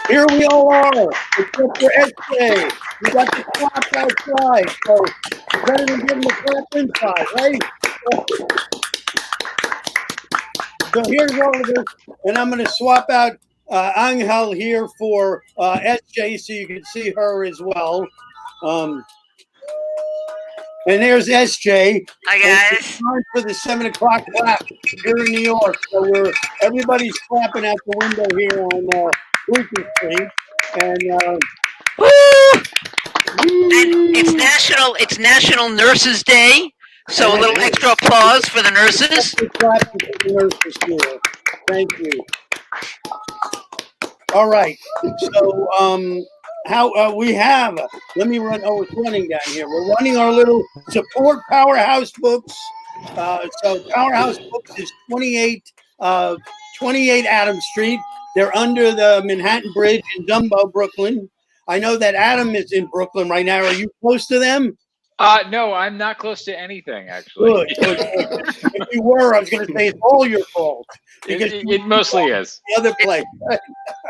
Here we all are, except for SJ. We got the clap outside, so it's better than getting the clap inside, right? So here's all of this, and I'm going to swap out Angel here for SJ so you can see her as well. And there's SJ. Hi guys. Time for the 7 o'clock clap here in New York. So everybody's clapping out the window here on Bleecker Street, and Woo! And it's National Nurses Day, so a little extra applause for the nurses. Thank you. All right. So how we have? Let me run. Oh, it's running down here. We're running our little support Powerhouse Books. So Powerhouse Books is 28 Adams Street. They're under the Manhattan Bridge in Dumbo, Brooklyn. I know that Adam is in Brooklyn right now. Are you close to them? No, I'm not close to anything, actually. Good. If you were, I was going to say it's all your fault. It mostly is. The other place.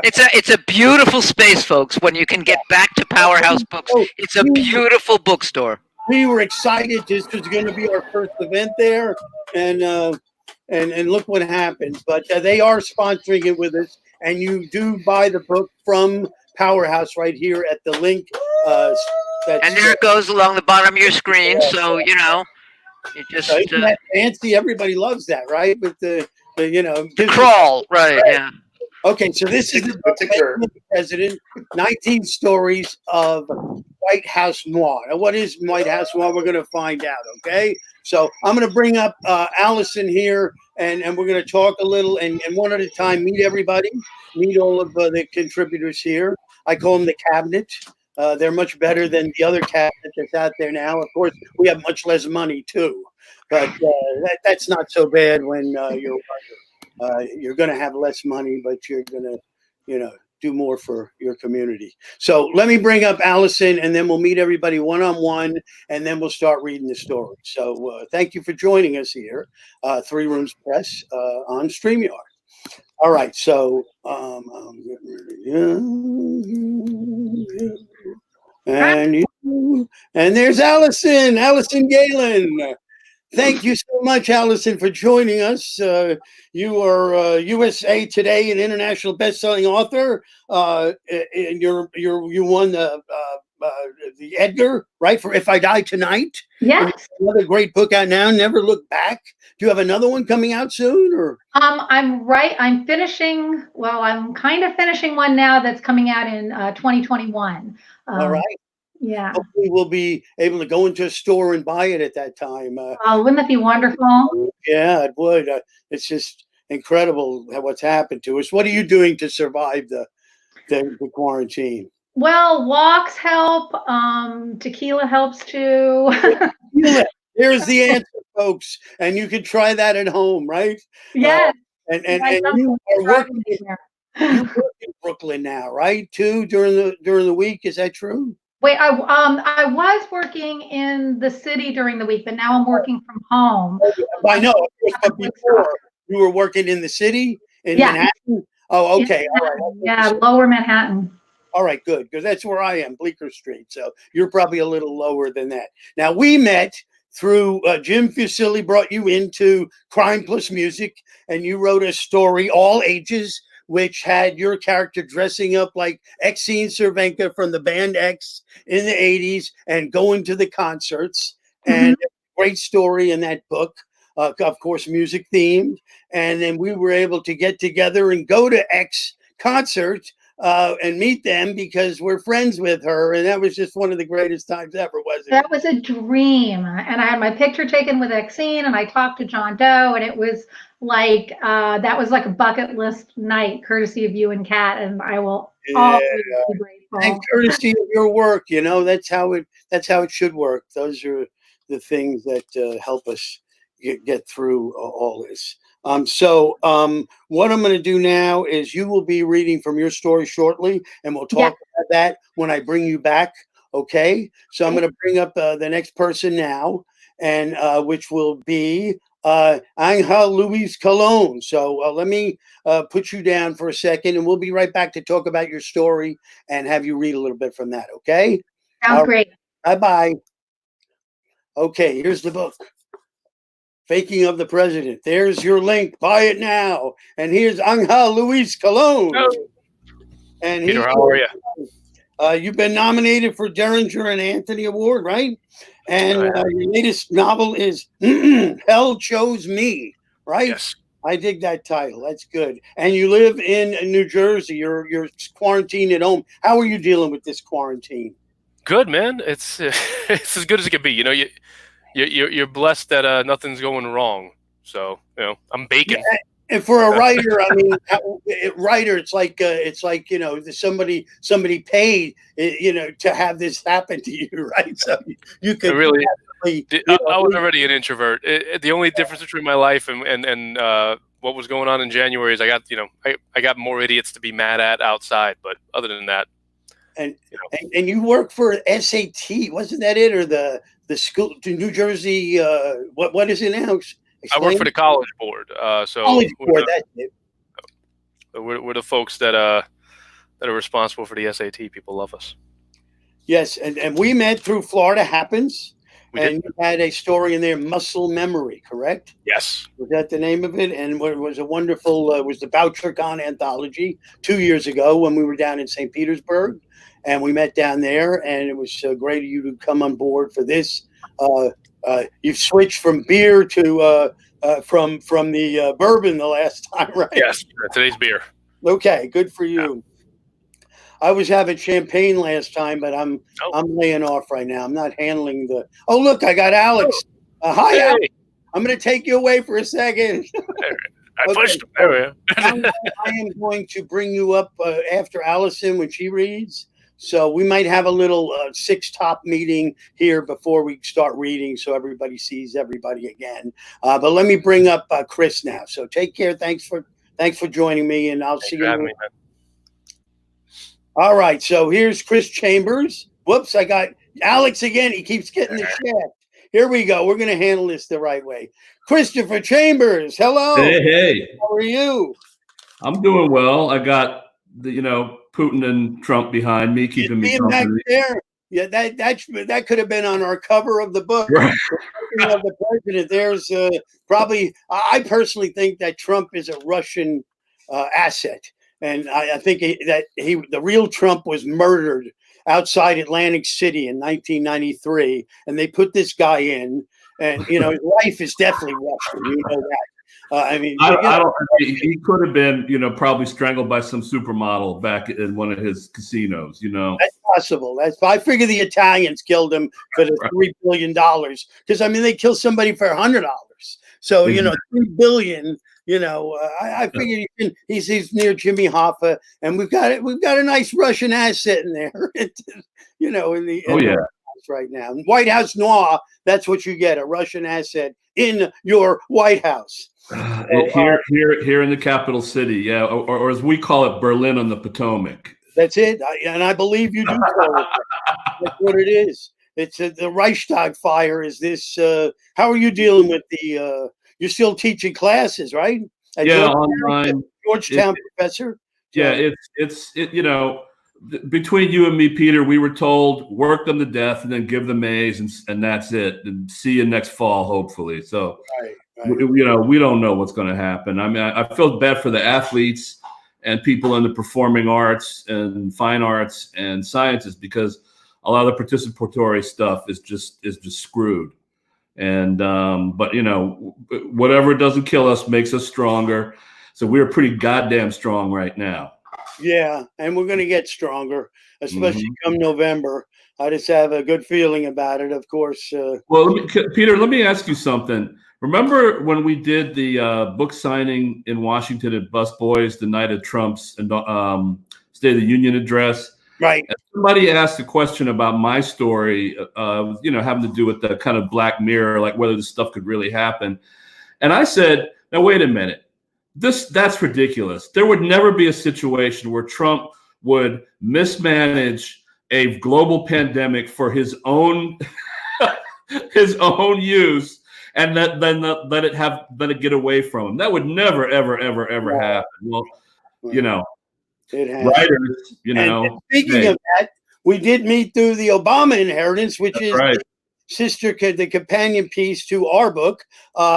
It's a beautiful space, folks. When you can get back to Powerhouse Books, it's a beautiful bookstore. We were excited. This was going to be our first event there, and look what happens. But they are sponsoring it with us, and you do buy the book from Powerhouse right here at the link. And there it goes along the bottom of your screen. So you know, it just isn't that fancy? Everybody loves that, right? With the the crawl, right? Yeah. Okay, so this is the president. 19 stories of White House Noir. Now, what is White House Noir? We're going to find out. Okay, so I'm going to bring up Alison here, and we're going to talk a little, and one at a time. Meet everybody. Meet all of the contributors here. I call them the cabinet. They're much better than the other cabinet that's out there now. Of course, we have much less money too, but that's not so bad when you're going to have less money, but you're going to, do more for your community. So let me bring up Alison, and then we'll meet everybody one-on-one, and then we'll start reading the story. So thank you for joining us here, Three Rooms Press on StreamYard. All right, so I'm getting ready. And there's Alison Gaylin. Thank you so much, Alison, for joining us. You are USA Today an international best-selling author, and you won the Edgar, right, for If I Die Tonight. Yes. Another great book out now, Never Look Back. Do you have another one coming out soon, or? I'm finishing. Well, I'm kind of finishing one now that's coming out in 2021. All right. Yeah. Hopefully we'll be able to go into a store and buy it at that time. Wouldn't that be wonderful? Yeah, it would. It's just incredible what's happened to us. What are you doing to survive the quarantine? Well, walks help. Tequila helps too. There's the answer, folks. And you can try that at home, right? Yes. And you are working. You work in Brooklyn now, right? Too during the week. Is that true? Wait, I was working in the city during the week, but now I'm working from home. I know, but before you were working in the city in Manhattan. Oh, okay. All right. Yeah, Lower Manhattan. All right, good, because that's where I am, Bleecker Street. So you're probably a little lower than that. Now we met through Jim Fusilli brought you into Crime Plus Music, and you wrote a story, All Ages, which had your character dressing up like Exene Cervenka from the band X in the 80s and going to the concerts. And great story in that book, of course, music themed. And then we were able to get together and go to X concerts and meet them because we're friends with her. And that was just one of the greatest times ever, wasn't it? That was a dream. And I had my picture taken with Exene, and I talked to John Doe, and it was like that was like a bucket list night, courtesy of you and Kat, and I will always be grateful. And courtesy of your work, that's how it should work. Those are the things that help us get through all this. So what I'm going to do now is you will be reading from your story shortly, and we'll talk about that when I bring you back. Okay. So I'm going to bring up the next person now, and which will be Angel Luis Colón. So let me put you down for a second, and we'll be right back to talk about your story and have you read a little bit from that, okay? Sounds great. Bye-bye. Okay, here's the book. Faking of the President. There's your link. Buy it now. And here's Angel Luis Colón. Oh. And Peter, how are you? You've been nominated for Derringer and Anthony Award, right? And your latest novel is Hell Chose Me, right? Yes. I dig that title. That's good. And you live in New Jersey. You're quarantined at home. How are you dealing with this quarantine? Good, man. It's it's as good as it can be. You know, you're blessed that nothing's going wrong. So I'm baking. Yeah. And for a writer, I mean, it's like somebody paid to have this happen to you, right? So you could really. I was already an introvert. The only difference between my life and what was going on in January is I got more idiots to be mad at outside. But other than that, and you work for SAT, wasn't that it, or the school to New Jersey? What is it now? I work for the College Board. College Board, that's it. We're the folks that are responsible for the SAT. People love us. Yes, and we met through Florida Happens. You had a story in there, Muscle Memory, correct? Yes. Was that the name of it? And it was a wonderful, was the Bouchercon anthology 2 years ago when we were down in St. Petersburg. And we met down there, and it was great of you to come on board for this. You've switched from beer to from the bourbon the last time, right? Yes, today's beer. Okay, good for you. I was having champagne last time, but I'm laying off right now. I'm not handling the. Oh, look, I got Alex. Hi, hey. Alex. I'm going to take you away for a second. I pushed him. There we are. I am going to bring you up after Alison when she reads. So we might have a little 6-top meeting here before we start reading, so everybody sees everybody again. But let me bring up Chris now. So take care. Thanks for joining me, and I'll see you. All right. So here's Chris Chambers. Whoops, I got Alex again. He keeps getting the shaft. Here we go. We're going to handle this the right way. Christopher Chambers. Hello. Hey. How are you? I'm doing well. I got Putin and Trump behind me, keeping me company. Back there. Yeah, that could have been on our cover of the book. Right. Of the president. There's probably. I personally think that Trump is a Russian asset, and I think the real Trump was murdered outside Atlantic City in 1993, and they put this guy in, and his wife is definitely Russian. You know that. I mean, he could have been, probably strangled by some supermodel back in one of his casinos. That's possible. I figure the Italians killed him for the $3 billion because they kill somebody for $100. So $3 billion. I figure he's near Jimmy Hoffa, and we've got a nice Russian asset in there. In the House right now, White House noir. That's what you get, a Russian asset in your White House. Here in the capital city, yeah, or as we call it, Berlin on the Potomac. That's it, and I believe you do call it. That's what it is. It's the Reichstag fire. Is this? How are you dealing with the? You're still teaching classes, right? Online. Georgetown professor. Yeah, it's between you and me, Peter, we were told work them to death and then give them A's and that's it. And see you next fall, hopefully. So. Right. We don't know what's going to happen. I feel bad for the athletes and people in the performing arts and fine arts and sciences because a lot of the participatory stuff is just screwed. And but whatever doesn't kill us makes us stronger. So we're pretty goddamn strong right now. Yeah, and we're going to get stronger, especially come November. I just have a good feeling about it. Of course. Well, Peter, let me ask you something. Remember when we did the book signing in Washington at Busboys the night of Trump's State of the Union address? Right. And somebody asked a question about my story, having to do with the kind of Black Mirror, like whether this stuff could really happen. And I said, now, wait a minute. That's ridiculous. There would never be a situation where Trump would mismanage a global pandemic for his own use and then let it get away from him. That would never, ever, ever, ever happen. Well, it has. writers, And speaking of that, we did meet through the Obama Inheritance, which is right. the companion piece to our book.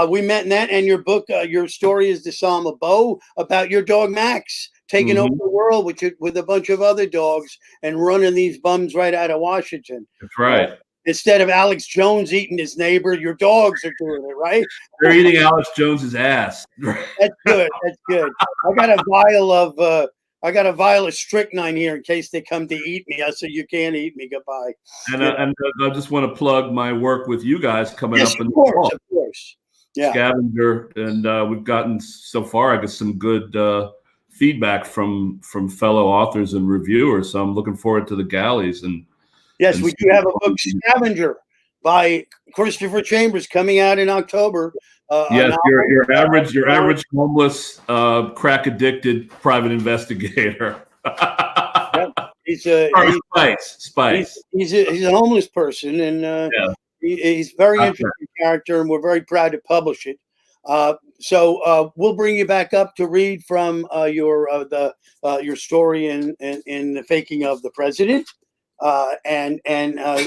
We met in that, and your book, your story is The Psalm of Bo, about your dog Max taking over the world with a bunch of other dogs and running these bums right out of Washington. That's right. Instead of Alex Jones eating his neighbor, your dogs are doing it, right? They're eating Alex Jones's ass. That's good. That's good. I got a vial of strychnine here in case they come to eat me. I said, you can't eat me. Goodbye. And I just want to plug my work with you guys coming up in the fall. Of course. Yeah. Scavenger, and we've gotten so far, I guess, some good feedback from fellow authors and reviewers. So I'm looking forward to the galleys. And yes, we do have a book, Scavenger, by Christopher Chambers, coming out in October. Yes, your average homeless, crack addicted private investigator. He's a homeless person, and he's a very interesting character, and we're very proud to publish it. So we'll bring you back up to read from your story in The Faking of the President. And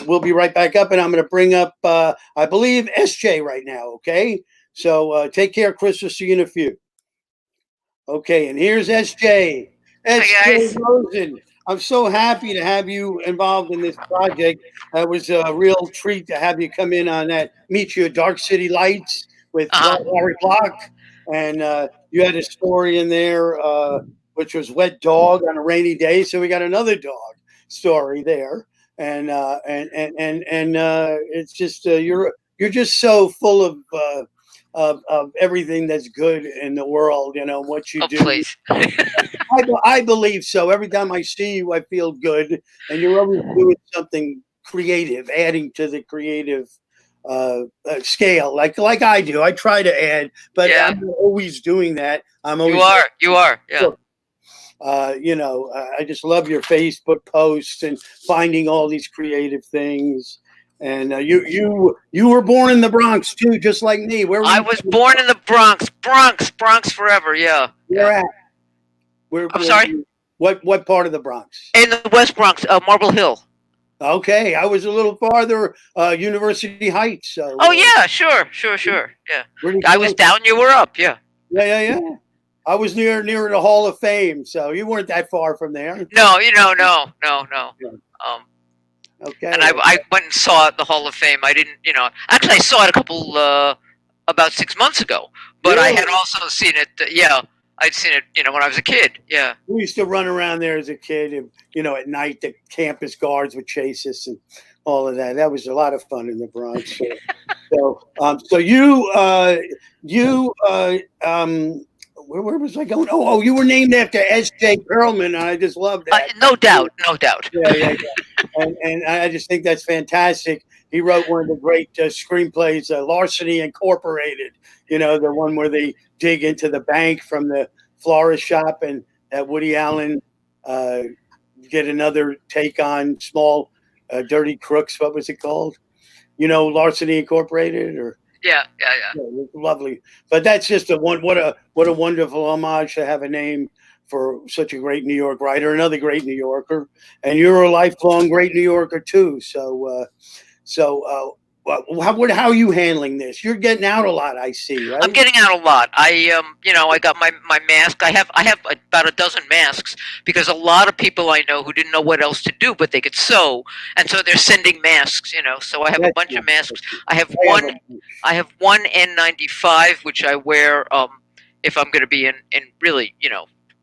we'll be right back up, and I'm going to bring up, I believe, SJ right now. Okay. So take care, Chris. We'll see you in a few. Okay. And here's SJ. SJ Rozan. I'm so happy to have you involved in this project. It was a real treat to have you come in on that Meet You at Dark City Lights with Larry Block. And you had a story in there, which was Wet Dog on a Rainy Day. So we got another dog story there. And it's just, you're just so full of everything that's good in the world, what you do. Please. I believe so. Every time I see you, I feel good, and you're always doing something creative, adding to the creative scale, like I do. I try to add, but I'm not always doing that. You are. Yeah. I just love your Facebook posts and finding all these creative things. And you were born in the Bronx too, just like me. I was born in the Bronx forever. Yeah. Where at? I'm sorry. What part of the Bronx? In the West Bronx, Marble Hill. Okay, I was a little farther, University Heights. So, oh yeah, sure. Yeah. I was down, you were up. Yeah. Yeah. I was near the Hall of Fame, so you weren't that far from there. No. Okay. And I went and saw it, the Hall of Fame. I didn't, actually I saw it about 6 months ago, but really? I had also seen it. I'd seen it, when I was a kid. Yeah. We used to run around there as a kid, and at night the campus guards would chase us and all of that. That was a lot of fun in the Bronx. So where was I going? Oh, you were named after S.J. Perlman. I just love that. No doubt. Yeah. And I just think that's fantastic. He wrote one of the great screenplays, Larceny Incorporated. The one where they dig into the bank from the florist shop, and that Woody Allen get another take on Small Dirty Crooks. What was it called? Larceny Incorporated, or yeah. Lovely. But that's just what a wonderful homage to have a name for such a great New York writer, another great New Yorker, and you're a lifelong great New Yorker too. So how are you handling this? You're getting out a lot, I see, right? I'm getting out a lot. I got my mask. I have about a dozen masks because a lot of people I know who didn't know what else to do, but they could sew, and so they're sending masks. So I have a bunch of masks. I have one N95 which I wear if I'm going to be in really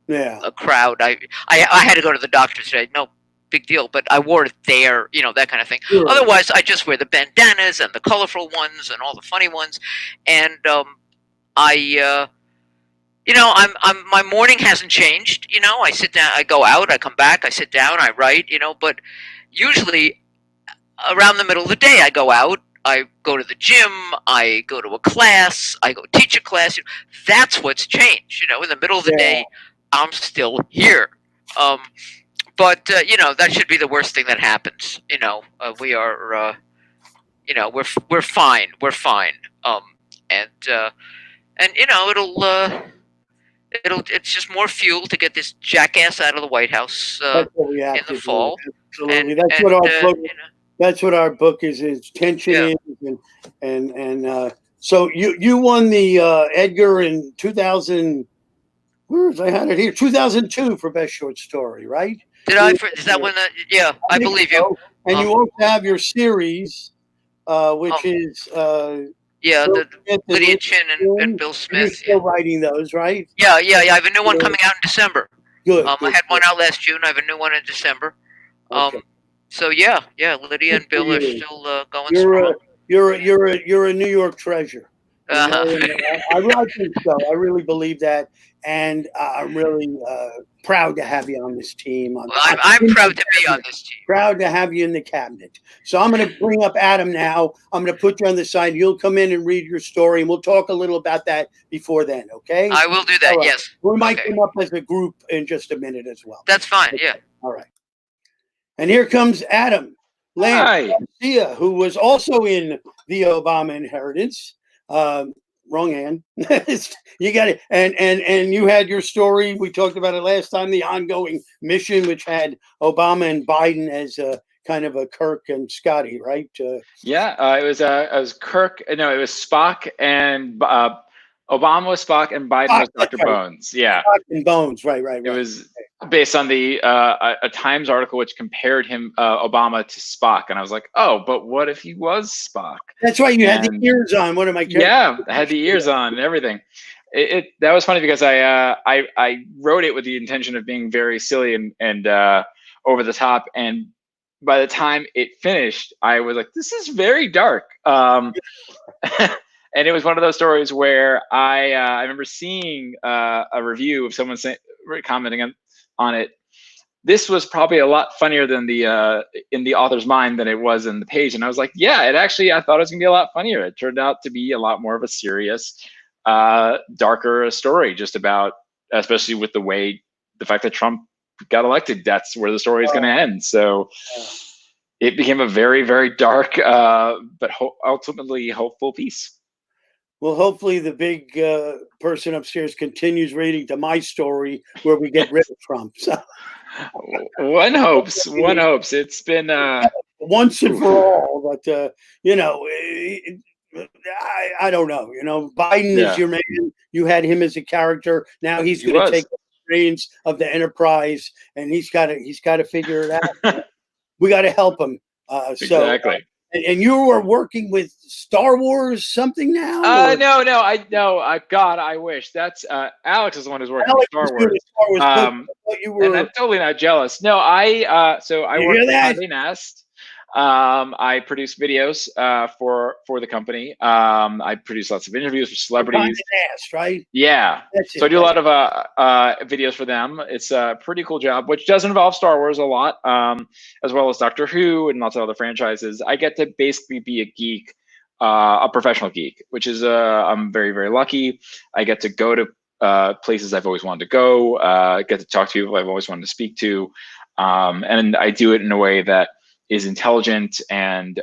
a crowd. I had to go to the doctor today. No big deal, but I wore it there, that kind of thing. Sure. Otherwise, I just wear the bandanas and the colorful ones and all the funny ones. And my morning hasn't changed. I sit down, I go out, I come back, I sit down, I write. But usually around the middle of the day, I go out, I go to the gym, I go to a class, I go teach a class. That's what's changed. In the middle of the day, I'm still here. But that should be the worst thing that happens. We are, we're fine. We're fine. and it's just more fuel to get this jackass out of the White House That's what we have in to the do. fall. Absolutely. And, That's what our book. you know, That's what our book is tension is, and so you won the Edgar in 2000. I had it here, 2002 for best short story, right? Is that when? Yeah, I believe you. And you also have your series, which is yeah, Bill Smith Lydia Chin and Bill Smith. You're still writing those, right? Yeah. I have a new one coming out in December. Good. I had one out last June. I have a new one in December. Okay. So yeah, Lydia and Bill are still going You're strong. you're a New York treasure. Uh-huh. I think so. I really believe that, and I'm really proud to have you on this team. I'm proud to be on this team. Proud to have you in the cabinet. So I'm going to bring up Adam now. I'm going to put you on the side. You'll come in and read your story, and we'll talk a little about that before then, okay? I will do that, right. yes. We might come up as a group in just a minute as well. That's fine, yeah. All right. And here comes Adam Lance Garcia, who was also in the Obama inheritance. Wrong hand. You got it. And you had your story. We talked about it last time, the ongoing mission, which had Obama and Biden as a kind of a Kirk and Scotty, right? It was Kirk. No, it was Spock and Obama was Spock and Biden was Dr. Bones. Yeah. Spock and Bones. Right. It was based on the a Times article which compared him Obama to Spock, and I was like, oh, but what if he was Spock? That's right. You had the ears on. What am I? Yeah, I had the ears on and everything. That was funny because I wrote it with the intention of being very silly and over the top, and by the time it finished, I was like, this is very dark. And it was one of those stories where I remember seeing a review of someone commenting on it. This was probably a lot funnier than in the author's mind than it was in the page. And I was like, yeah, I thought it was gonna be a lot funnier. It turned out to be a lot more of a serious, darker story, just about, especially with the fact that Trump got elected, that's where the story is gonna end. So it became a very, very dark, but ultimately hopeful piece. Well, hopefully the big person upstairs continues reading to my story where we get rid of Trump. So. One hopes. It's been once and for all, but I don't know. Biden is your man. You had him as a character. Now he's going to take the reins of the enterprise, and he's got to figure it out. We got to help him. Exactly. And you were working with Star Wars something now? No. God, I wish. That's Alex is the one who's working with Star Wars. And I'm totally not jealous. No, I work with Condé Nast. I produce videos for the company. I produce lots of interviews with celebrities. Condé Nast, right? Yeah. So I do a lot of videos for them. It's a pretty cool job, which does involve Star Wars a lot, as well as Doctor Who and lots of other franchises. I get to basically be a geek, a professional geek, which is I'm very, very lucky. I get to go to places I've always wanted to go, get to talk to people I've always wanted to speak to, and I do it in a way that is intelligent and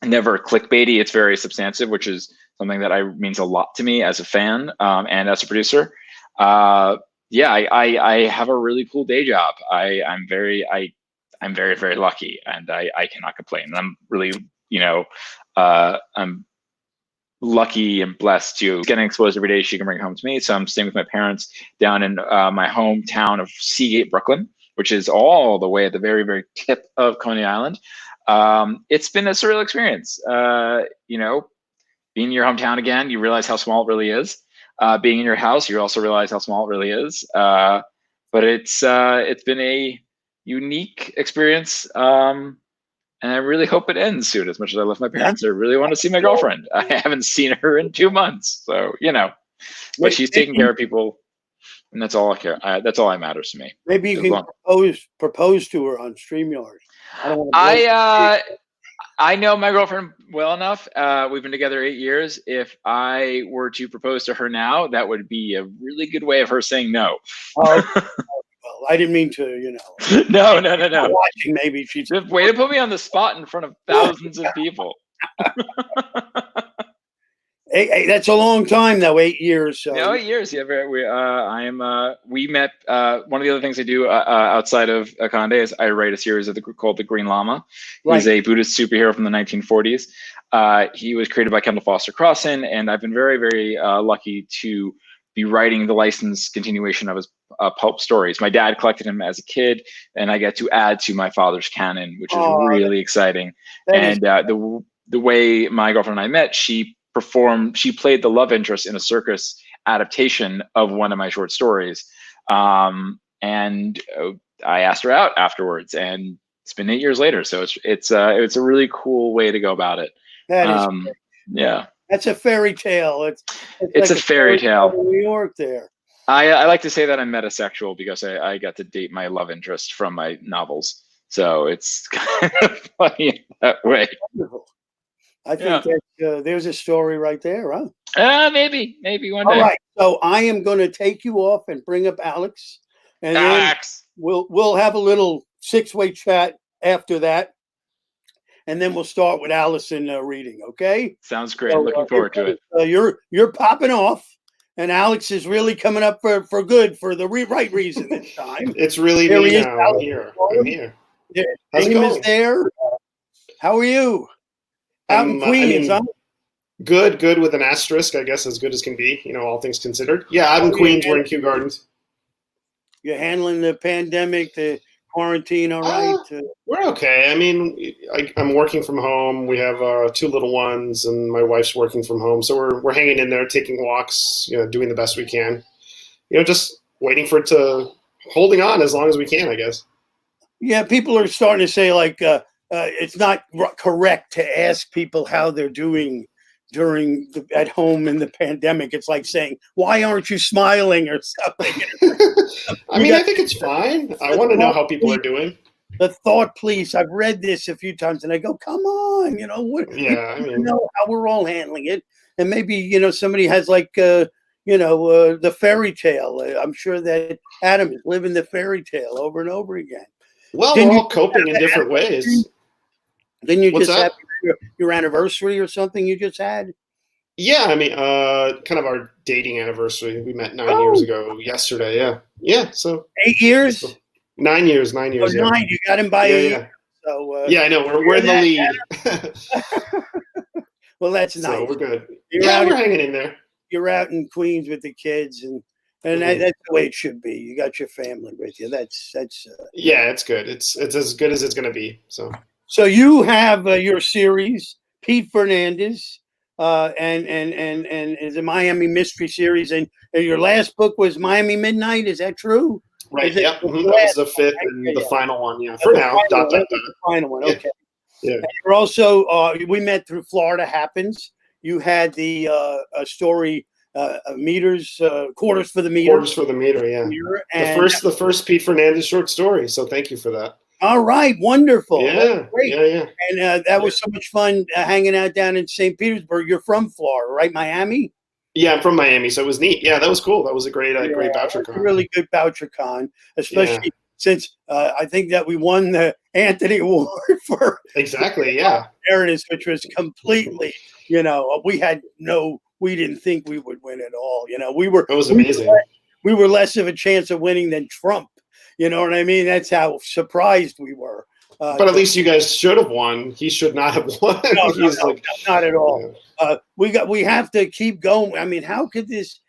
never clickbaity. It's very substantive, which is something that means a lot to me as a fan and as a producer. I have a really cool day job. I'm very, very lucky, and I cannot complain. And I'm really, I'm lucky and blessed to getting exposed every day she can bring home to me. So I'm staying with my parents down in my hometown of Seagate, Brooklyn, which is all the way at the very, very tip of Coney Island. It's been a surreal experience. Being in your hometown again, you realize how small it really is. Being in your house, you also realize how small it really is. But it's been a unique experience, and I really hope it ends soon. As much as I love my parents, I really want to see my girlfriend. I haven't seen her in 2 months, so but she's taking care of people. And that's all I care. That's all that matters to me. Maybe you can propose to her on StreamYard. I know my girlfriend well enough. We've been together 8 years. If I were to propose to her now, that would be a really good way of her saying no. Well, I didn't mean to, No. Watching, maybe she's way to put me on the spot in front of thousands of people. That's a long time, though. 8 years. So. No, 8 years. Yeah, we met. One of the other things I do outside of Conde is I write a series called The Green Llama. He's a Buddhist superhero from the 1940s. He was created by Kendall Foster Crossan, and I've been very, very lucky to be writing the licensed continuation of his pulp stories. My dad collected him as a kid, and I get to add to my father's canon, which is really exciting. And the way my girlfriend and I met, she played the love interest in a circus adaptation of one of my short stories. And I asked her out afterwards, and it's been 8 years later. So it's a really cool way to go about it. That is, yeah. That's a fairy tale. It's like a fairy tale in New York there. I like to say that I'm metasexual because I got to date my love interest from my novels. So it's kind of funny in that way. Wonderful. I think that there's a story right there, huh? Maybe one day. All right. So I am going to take you off and bring up Alex. And then we'll have a little 6-way chat after that. And then we'll start with Alison reading, okay? Sounds great. So, looking forward to it. You're popping off, and Alex is really coming up for good for the right reason this time. It's really me now. I'm here. How's it going? Is there. How are you? Out in Queens, huh? Good with an asterisk, I guess, as good as can be, all things considered. Yeah, out in Queens, we're in Kew Gardens. You're handling the pandemic, the quarantine, all right? We're okay. I mean, I'm working from home. We have 2 little ones, and my wife's working from home. So we're hanging in there, taking walks, doing the best we can. Just waiting for it to, holding on as long as we can, I guess. Yeah, people are starting to say, like, it's not correct to ask people how they're doing at home in the pandemic. It's like saying, why aren't you smiling or something? I think it's fine. I want to know how people are doing. The thought police. I've read this a few times and I go, come on, what? Yeah, know how we're all handling it. And maybe, somebody has like, the fairy tale. I'm sure that Adam is living the fairy tale over and over again. Well, we're all coping in different ways. Didn't you just have your anniversary or something you just had? Yeah, kind of our dating anniversary. We met 9 years ago yesterday. Yeah. So 8 years? 9 years. 9 years. Oh, 9. You got him by 8. Yeah. So I know we're in the lead. Well, that's nice. So we're good. We're hanging in there. You're out in Queens with the kids, and that's the way it should be. You got your family with you. That's. Yeah, it's good. It's as good as it's going to be. So you have your series, Pete Fernandez, and is a Miami Mystery Series, and your last book was Miami Midnight. Is that true? Right. Yep. That was the 5th and the final one. Yeah. For now. The final one. Okay. Yeah. And you're also we met through Florida Happens. You had the story meters, quarters for the meter. Quarters for the meter. Yeah. The first Pete Fernandez short story. So thank you for that. All right, wonderful. Yeah, great. Yeah. And that was so much fun hanging out down in St. Petersburg. You're from Florida, right? Miami? Yeah, I'm from Miami, so it was neat. Yeah, that was cool. That was a great BoucherCon. Really good BoucherCon, especially since I think that we won the Anthony Award for exactly, Fairness, which was completely, we didn't think we would win at all. It was amazing. We were less of a chance of winning than Trump. You know what I mean? That's how surprised we were. But at least you guys should have won. He should not have won. No, not at all. Yeah. We have to keep going. I mean, how could this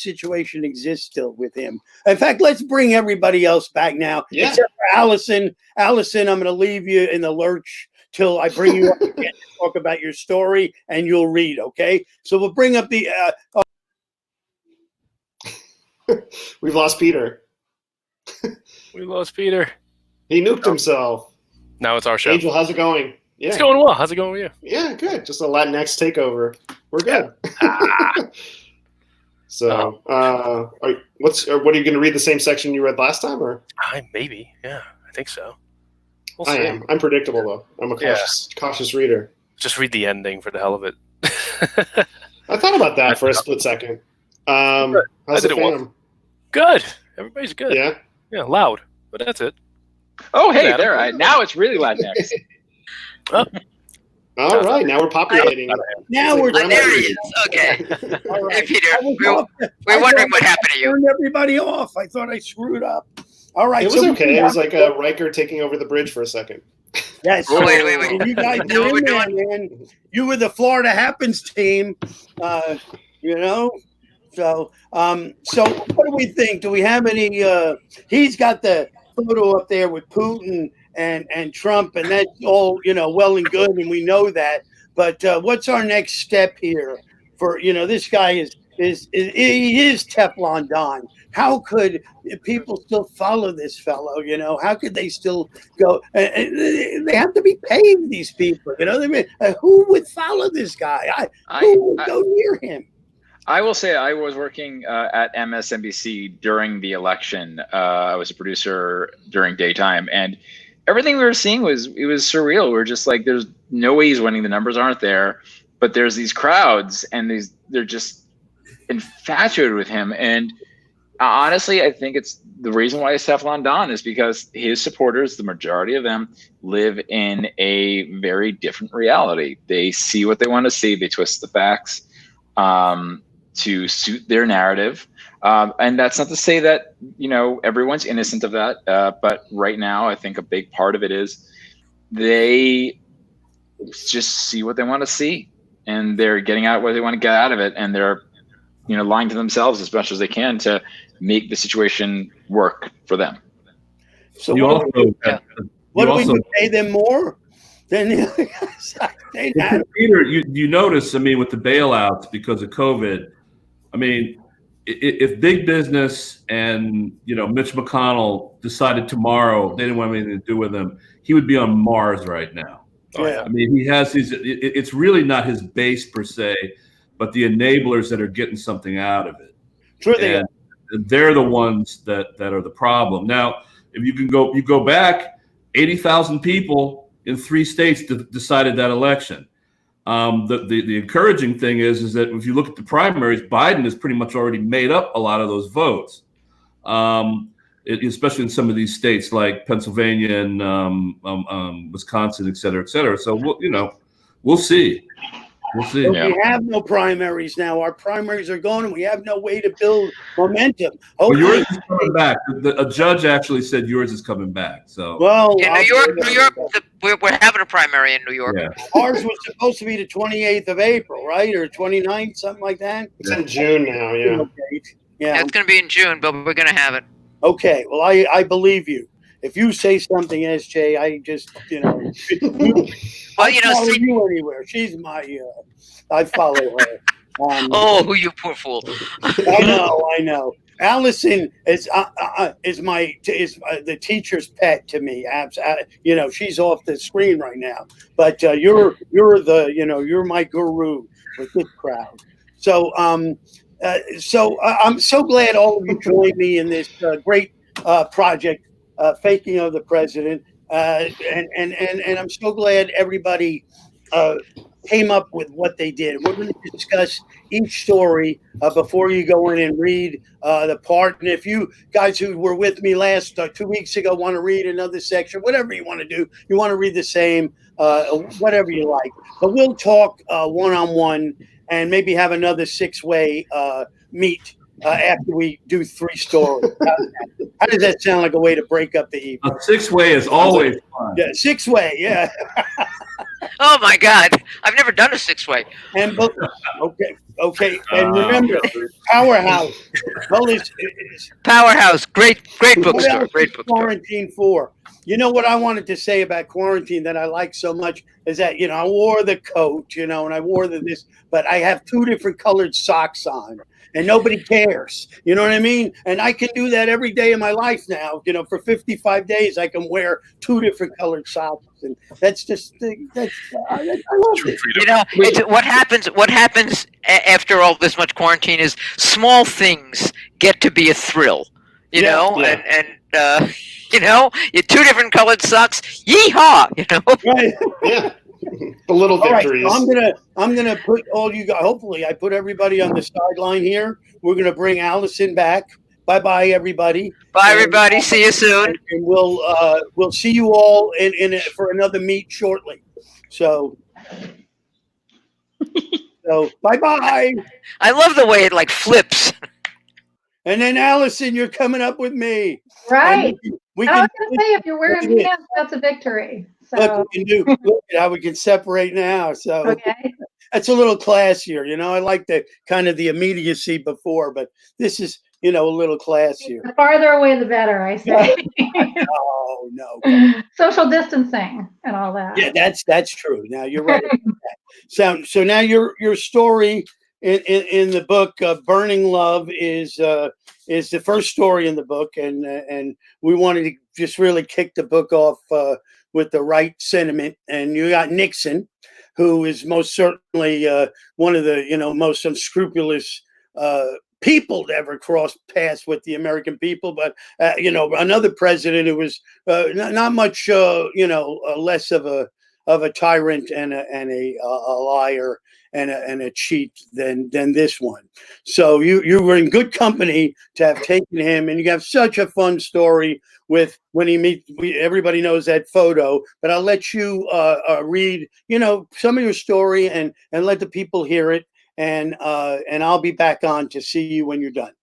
situation exist still with him? In fact, let's bring everybody else back now. Yeah. Except for Alison. Alison, I'm going to leave you in the lurch till I bring you up again to talk about your story, and you'll read. Okay? So we'll bring up the. We've lost Peter. We lost Peter. He nuked himself. Now it's our show. Angel, how's it going? Yeah. It's going well. How's it going with you? Yeah, good. Just a Latinx takeover. We're good. So, what are you going to read the same section you read last time, or? Maybe. Yeah, I think so. We'll see. I am. I'm predictable though. I'm a cautious reader. Just read the ending for the hell of it. I thought about that for a split second. How's the fam? Good. Everybody's good. Yeah. Yeah, loud, but that's it. Oh, hey, there. Now it's really loud next. All right, now we're populating. Now we're There he is. Okay. All Hey, right. Peter, I was we're off. I wondering thought what I happened to you. Turned everybody off. I thought I screwed up. All right. It was okay. It was like Riker taking over the bridge for a second. Yes. Oh, wait. And you guys Is that were what in we're there, man. You were the Florida Happens team. You know. So, so what do we think? Do we have any? He's got the photo up there with Putin and Trump, and that's all well and good, and we know that. But what's our next step here? For this guy is Teflon Don. How could people still follow this fellow? How could they still go? They have to be paid. These people, who would follow this guy? Who would go near him? I will say I was working at MSNBC during the election. I was a producer during daytime, and everything we were seeing was surreal. We were just like, there's no way he's winning. The numbers aren't there, but there's these crowds, and they're just infatuated with him. And honestly, I think it's the reason why it's Teflon Don is because his supporters, the majority of them, live in a very different reality. They see what they want to see. They twist the facts to suit their narrative. And that's not to say that, everyone's innocent of that. But right now, I think a big part of it is they just see what they want to see, and they're getting out what they want to get out of it. And they're, lying to themselves as much as they can to make the situation work for them. So You also, what do we pay them more than the other guys? Peter, you notice, with the bailouts because of COVID, if big business and Mitch McConnell decided tomorrow they didn't want anything to do with him, he would be on Mars right now. Yeah. He has these. It's really not his base per se, but the enablers that are getting something out of it. Sure, they're the ones that are the problem. Now, if you go back, 80,000 people in 3 states decided that election. The encouraging thing is that if you look at the primaries, Biden has pretty much already made up a lot of those votes, especially in some of these states like Pennsylvania and Wisconsin, et cetera, et cetera. So we'll see. We'll see. But we have no primaries now. Our primaries are gone, and we have no way to build momentum. Well, yours is coming back. A judge actually said yours is coming back. So in New York, we're having a primary in New York. Yeah. Ours was supposed to be the 28th of April, right, or 29th, something like that. It's in June now. Yeah. Yeah, it's going to be in June, but we're going to have it. Okay. Well, I believe you. If you say something, SJ, I just, Well, I follow you anywhere. She's my, I follow her. You poor fool. I know. Allison is the teacher's pet to me. She's off the screen right now. But you're my guru with this crowd. So I'm so glad all of you joined me in this great project. Faking of the president, and I'm so glad everybody came up with what they did. We're going to discuss each story before you go in and read the part. And if you guys who were with me last 2 weeks ago want to read another section, whatever you want to do, you want to read the same, whatever you like. But we'll talk one-on-one and maybe have another 6-way meet. After we do 3 stories. How does that sound like a way to break up the evening? A 6-way is always fun. Yeah, 6-way, yeah. Oh my God, I've never done a 6-way. And okay. And remember, Powerhouse. Well, Powerhouse, great bookstore. Great bookstore. Quarantine for. You know what I wanted to say about quarantine that I like so much is that I wore the coat, and I wore this, but I have 2 different colored socks on. And nobody cares. You know what I mean? And I can do that every day of my life now. For 55 days, I can wear 2 different colored socks. And that's just, I love it. What happens after all this much quarantine is small things get to be a thrill, and you 2 different colored socks, yeehaw, Right. Yeah. The little victories. All right, so I'm gonna put all you guys. Hopefully, I put everybody on the sideline here. We're gonna bring Allison back. Bye, everybody. Bye, everybody. See you soon. And we'll see you all in for another meet shortly. So So bye-bye. I love the way it like flips. And then Allison, you're coming up with me. Right. We I can was going to say, if you're wearing pants, that's a victory. So. look, look at how we can separate now. So Okay. that's a little classier. I like the kind of the immediacy before, but this is, a little classier. The farther away, the better, I say. Oh, no. Social distancing and all that. Yeah, that's true. Now you're right about that. So now your story in the book, Burning Love, is the first story in the book, and we wanted to just really kick the book off with the right sentiment. And you got Nixon, who is most certainly one of the most unscrupulous people to ever cross paths with the American people, but another president who was not much less of a tyrant and a liar and a cheat than this one. So you were in good company to have taken him, and you have such a fun story with when he meets. Everybody knows that photo, but I'll let you read some of your story and let the people hear it. And I'll be back on to see you when you're done.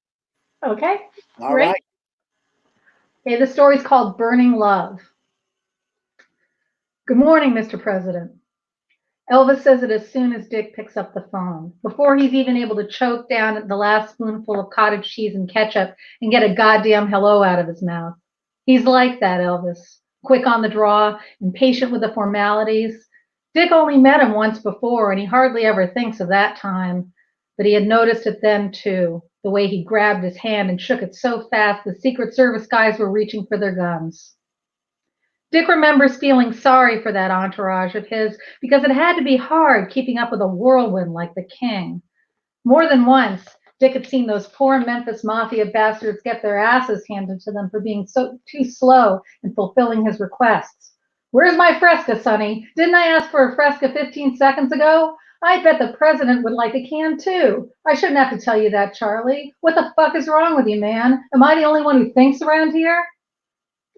Okay. All right. Okay, the story's called Burning Love. Good morning, Mr. President. Elvis says it as soon as Dick picks up the phone, before he's even able to choke down the last spoonful of cottage cheese and ketchup and get a goddamn hello out of his mouth. He's like that, Elvis. Quick on the draw, impatient with the formalities. Dick only met him once before, and he hardly ever thinks of that time. But he had noticed it then, too, the way he grabbed his hand and shook it so fast the Secret Service guys were reaching for their guns. Dick remembers feeling sorry for that entourage of his because it had to be hard keeping up with a whirlwind like the king. More than once, Dick had seen those poor Memphis Mafia bastards get their asses handed to them for being too slow in fulfilling his requests. Where's my Fresca, Sonny? Didn't I ask for a Fresca 15 seconds ago? I bet the president would like a can too. I shouldn't have to tell you that, Charlie. What the fuck is wrong with you, man? Am I the only one who thinks around here?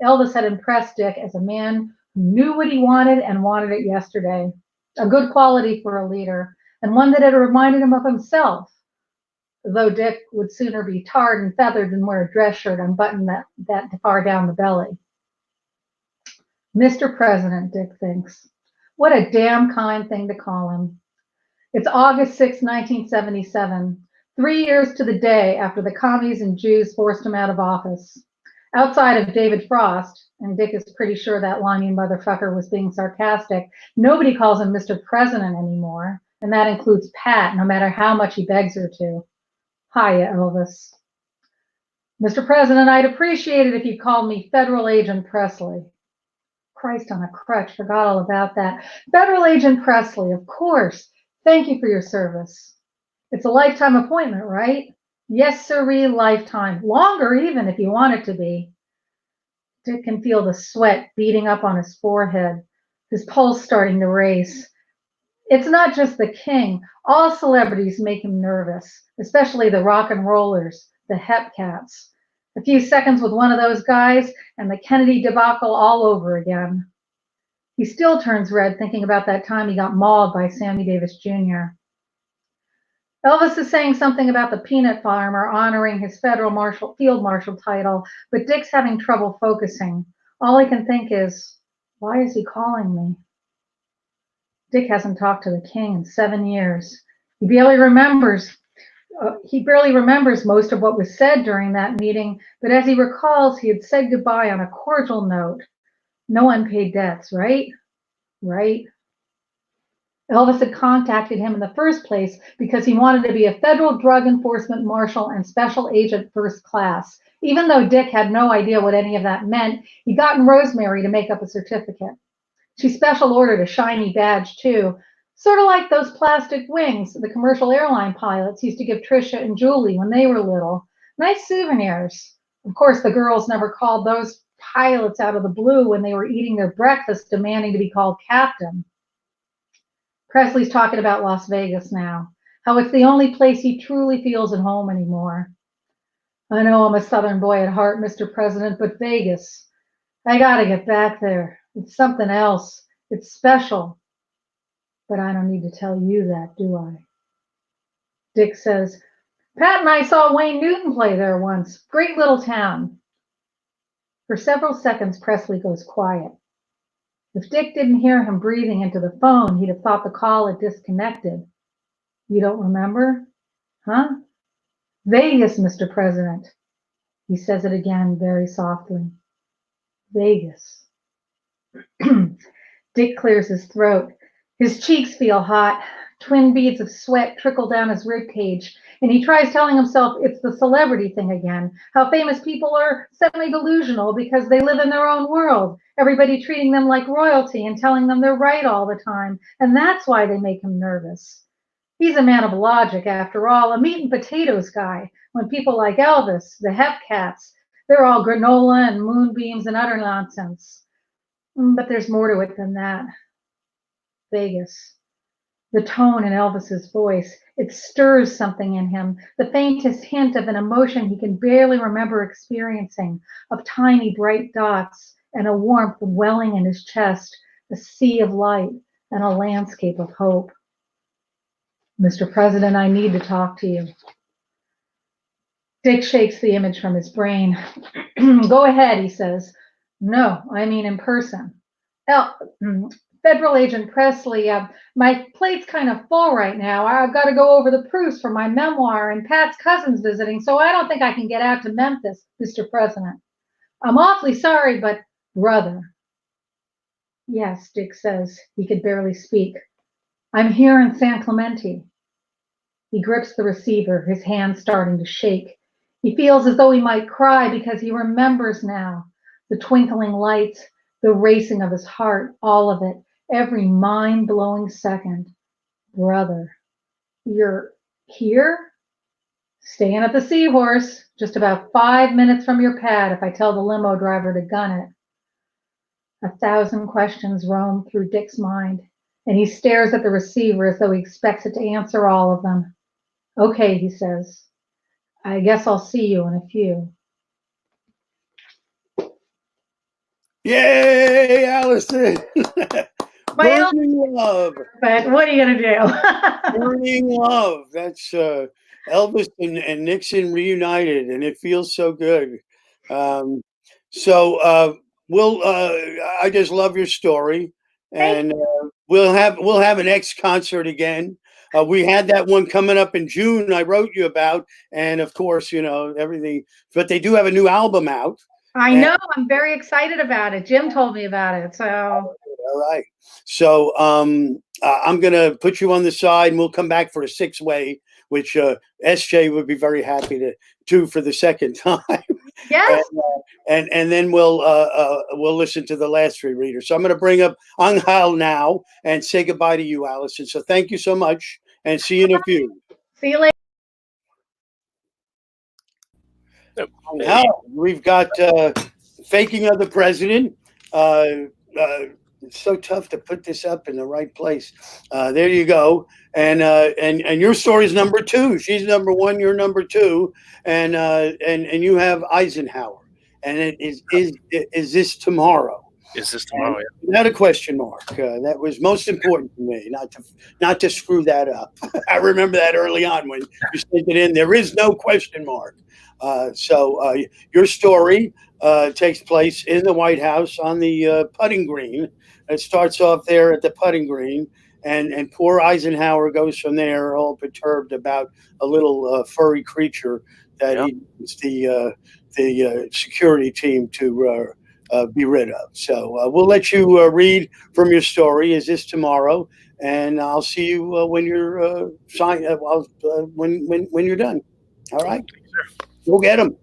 Elvis had impressed Dick as a man who knew what he wanted and wanted it yesterday. A good quality for a leader, and one that had reminded him of himself. Though Dick would sooner be tarred and feathered than wear a dress shirt unbuttoned that far down the belly. Mr. President, Dick thinks. What a damn kind thing to call him. It's August 6, 1977, 3 years to the day after the commies and Jews forced him out of office. Outside of David Frost, and Dick is pretty sure that limey motherfucker was being sarcastic, nobody calls him Mr. President anymore, and that includes Pat, no matter how much he begs her to. Hiya, Elvis. Mr. President, I'd appreciate it if you called me Federal Agent Presley. Christ on a crutch, forgot all about that. Federal Agent Presley, of course. Thank you for your service. It's a lifetime appointment, right? Yes, sirree, lifetime. Longer even if you want it to be. Dick can feel the sweat beating up on his forehead, his pulse starting to race. It's not just the king. All celebrities make him nervous, especially the rock and rollers, the hep cats. A few seconds with one of those guys, and the Kennedy debacle all over again. He still turns red thinking about that time he got mauled by Sammy Davis Jr. Elvis is saying something about the peanut farmer honoring his field marshal title, but Dick's having trouble focusing. All he can think is, why is he calling me? Dick hasn't talked to the king in 7 years. He barely remembers most of what was said during that meeting, but as he recalls, he had said goodbye on a cordial note. No unpaid debts, right? Right. Elvis had contacted him in the first place because he wanted to be a federal drug enforcement marshal and special agent first class. Even though Dick had no idea what any of that meant, he'd gotten Rosemary to make up a certificate. She special ordered a shiny badge too, sort of like those plastic wings the commercial airline pilots used to give Tricia and Julie when they were little. Nice souvenirs. Of course, the girls never called those pilots out of the blue when they were eating their breakfast demanding to be called captain. Presley's talking about Las Vegas now, how it's the only place he truly feels at home anymore. I know I'm a Southern boy at heart, Mr. President, but Vegas, I gotta get back there. It's something else. It's special. But I don't need to tell you that, do I? Dick says, Pat and I saw Wayne Newton play there once. Great little town. For several seconds, Presley goes quiet. If Dick didn't hear him breathing into the phone, he'd have thought the call had disconnected. You don't remember? Huh? Vegas, Mr. President. He says it again very softly. Vegas. Dick clears his throat. His cheeks feel hot. Twin beads of sweat trickle down his ribcage, and he tries telling himself it's the celebrity thing again, how famous people are semi-delusional because they live in their own world, everybody treating them like royalty and telling them they're right all the time, and that's why they make him nervous. He's a man of logic, after all, a meat and potatoes guy, when people like Elvis, the Hep Cats, they're all granola and moonbeams and utter nonsense. But there's more to it than that. Vegas. The tone in Elvis's voice, it stirs something in him, the faintest hint of an emotion he can barely remember experiencing, of tiny bright dots and a warmth welling in his chest, a sea of light and a landscape of hope. Mr. President, I need to talk to you. Dick shakes the image from his brain. Go ahead, he says. No, I mean in person. Federal Agent Presley, my plate's kind of full right now. I've got to go over the proofs for my memoir, and Pat's cousin's visiting, so I don't think I can get out to Memphis, Mr. President. I'm awfully sorry, but brother. Yes, Dick says. He could barely speak. I'm here in San Clemente. He grips the receiver, his hand starting to shake. He feels as though he might cry because he remembers now. The twinkling lights, the racing of his heart, all of it. Every mind-blowing second. Brother, you're here? Staying at the Seahorse, just about 5 minutes from your pad if I tell the limo driver to gun it. 1,000 questions roam through Dick's mind, and he stares at the receiver as though he expects it to answer all of them. Okay, he says. I guess I'll see you in a few. Yay, Alison! Burning love. But what are you going to do? Burning love. That's Elvis and Nixon reunited, and it feels so good. I just love your story, and we'll have an X concert again. We had that one coming up in June. I wrote you about, and of course, everything. But they do have a new album out. I know. I'm very excited about it. Jim told me about it. So. All right. So I'm going to put you on the side, and we'll come back for a 6-way, which SJ would be very happy to do for the second time. Yes. And then we'll listen to the last 3 readers. So I'm going to bring up Angel now and say goodbye to you, Alison. So thank you so much, and see you in a few. See you later. Angel, we've got Faking of the President. It's so tough to put this up in the right place. There you go. And your story's number 2. She's number 1. You're number 2. And you have Eisenhower. And it is this tomorrow? Is this tomorrow? Yeah. Without a question mark. That was most important to me, not to screw that up. I remember that early on when you sent it in. There is no question mark. So your story takes place in the White House on the putting green. It starts off there at the putting green, and poor Eisenhower goes from there, all perturbed about a little furry creature that he needs the security team to be rid of. So we'll let you read from your story. Is this tomorrow? And I'll see you when you're when you're done. All right. Go get him.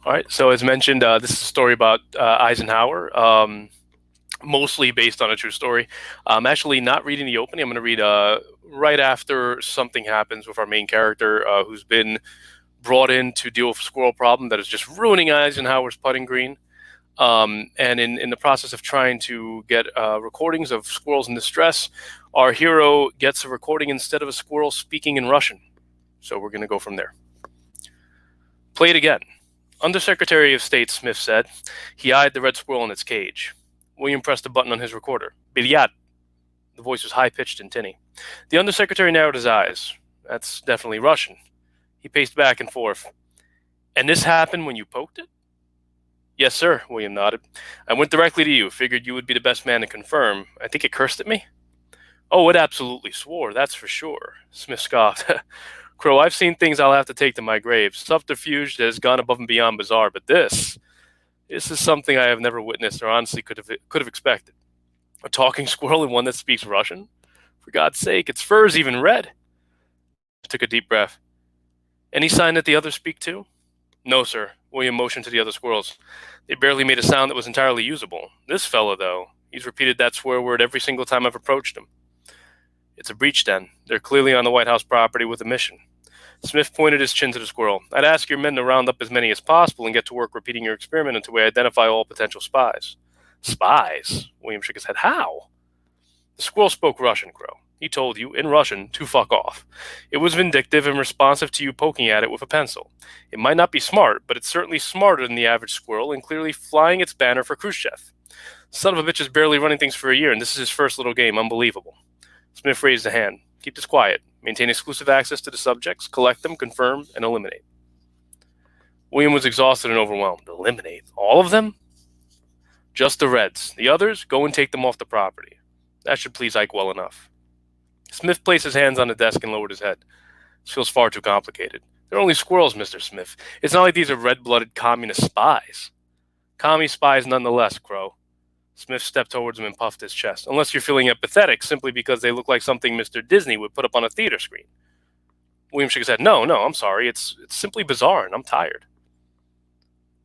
All right. So as mentioned, this is a story about Eisenhower, mostly based on a true story. I'm actually not reading the opening. I'm going to read right after something happens with our main character, who's been brought in to deal with a squirrel problem that is just ruining Eisenhower's putting green. And in the process of trying to get recordings of squirrels in distress, our hero gets a recording instead of a squirrel speaking in Russian. So we're going to go from there. Play it again. Undersecretary of State Smith said. He eyed the red squirrel in its cage. William pressed a button on his recorder. Bilyat. The voice was high-pitched and tinny. The undersecretary narrowed his eyes. That's definitely Russian. He paced back and forth. And this happened when you poked it? Yes, sir, William nodded. I went directly to you, figured you would be the best man to confirm. I think it cursed at me? Oh, it absolutely swore, that's for sure. Smith scoffed. Crow, I've seen things I'll have to take to my grave. Subterfuge that has gone above and beyond bizarre, but this is something I have never witnessed or honestly could have expected. A talking squirrel and one that speaks Russian? For God's sake, its fur is even red. I took a deep breath. Any sign that the others speak too? No, sir. William motioned to the other squirrels. They barely made a sound that was entirely usable. This fellow, though, he's repeated that swear word every single time I've approached him. It's a breach, then. They're clearly on the White House property with a mission. Smith pointed his chin to the squirrel. I'd ask your men to round up as many as possible and get to work repeating your experiment until we identify all potential spies. Spies? William shook his head. How? The squirrel spoke Russian, Crow. He told you, in Russian, to fuck off. It was vindictive and responsive to you poking at it with a pencil. It might not be smart, but it's certainly smarter than the average squirrel and clearly flying its banner for Khrushchev. Son of a bitch is barely running things for a year, and this is his first little game. Unbelievable. Smith raised a hand. Keep this quiet. Maintain exclusive access to the subjects. Collect them, confirm, and eliminate. William was exhausted and overwhelmed. Eliminate? All of them? Just the Reds. The others, go and take them off the property. That should please Ike well enough. Smith placed his hands on the desk and lowered his head. This feels far too complicated. They're only squirrels, Mr. Smith. It's not like these are red-blooded communist spies. Commie spies nonetheless, Crow. Smith stepped towards him and puffed his chest. Unless you're feeling empathetic simply because they look like something Mr. Disney would put up on a theater screen. William shook his head. No, I'm sorry. It's simply bizarre, and I'm tired.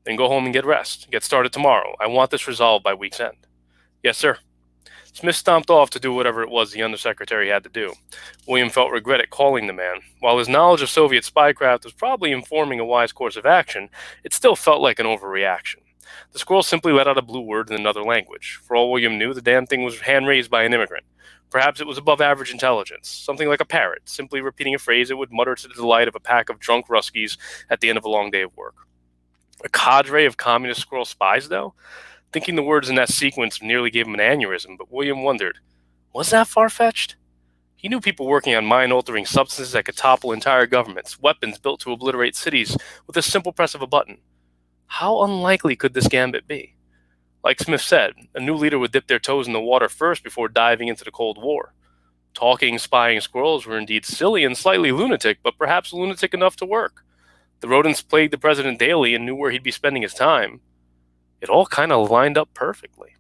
Then go home and get rest. Get started tomorrow. I want this resolved by week's end. Yes, sir. Smith stomped off to do whatever it was the undersecretary had to do. William felt regret at calling the man. While his knowledge of Soviet spycraft was probably informing a wise course of action, it still felt like an overreaction. The squirrel simply let out a blue word in another language. For all William knew, the damn thing was hand-raised by an immigrant. Perhaps it was above average intelligence, something like a parrot, simply repeating a phrase it would mutter to the delight of a pack of drunk Ruskies at the end of a long day of work. A cadre of communist squirrel spies, though? Thinking the words in that sequence nearly gave him an aneurysm, but William wondered, was that far-fetched? He knew people working on mind-altering substances that could topple entire governments, weapons built to obliterate cities with a simple press of a button. How unlikely could this gambit be? Like Smith said, a new leader would dip their toes in the water first before diving into the Cold War. Talking, spying squirrels were indeed silly and slightly lunatic, but perhaps lunatic enough to work. The rodents plagued the president daily and knew where he'd be spending his time. It all kind of lined up perfectly.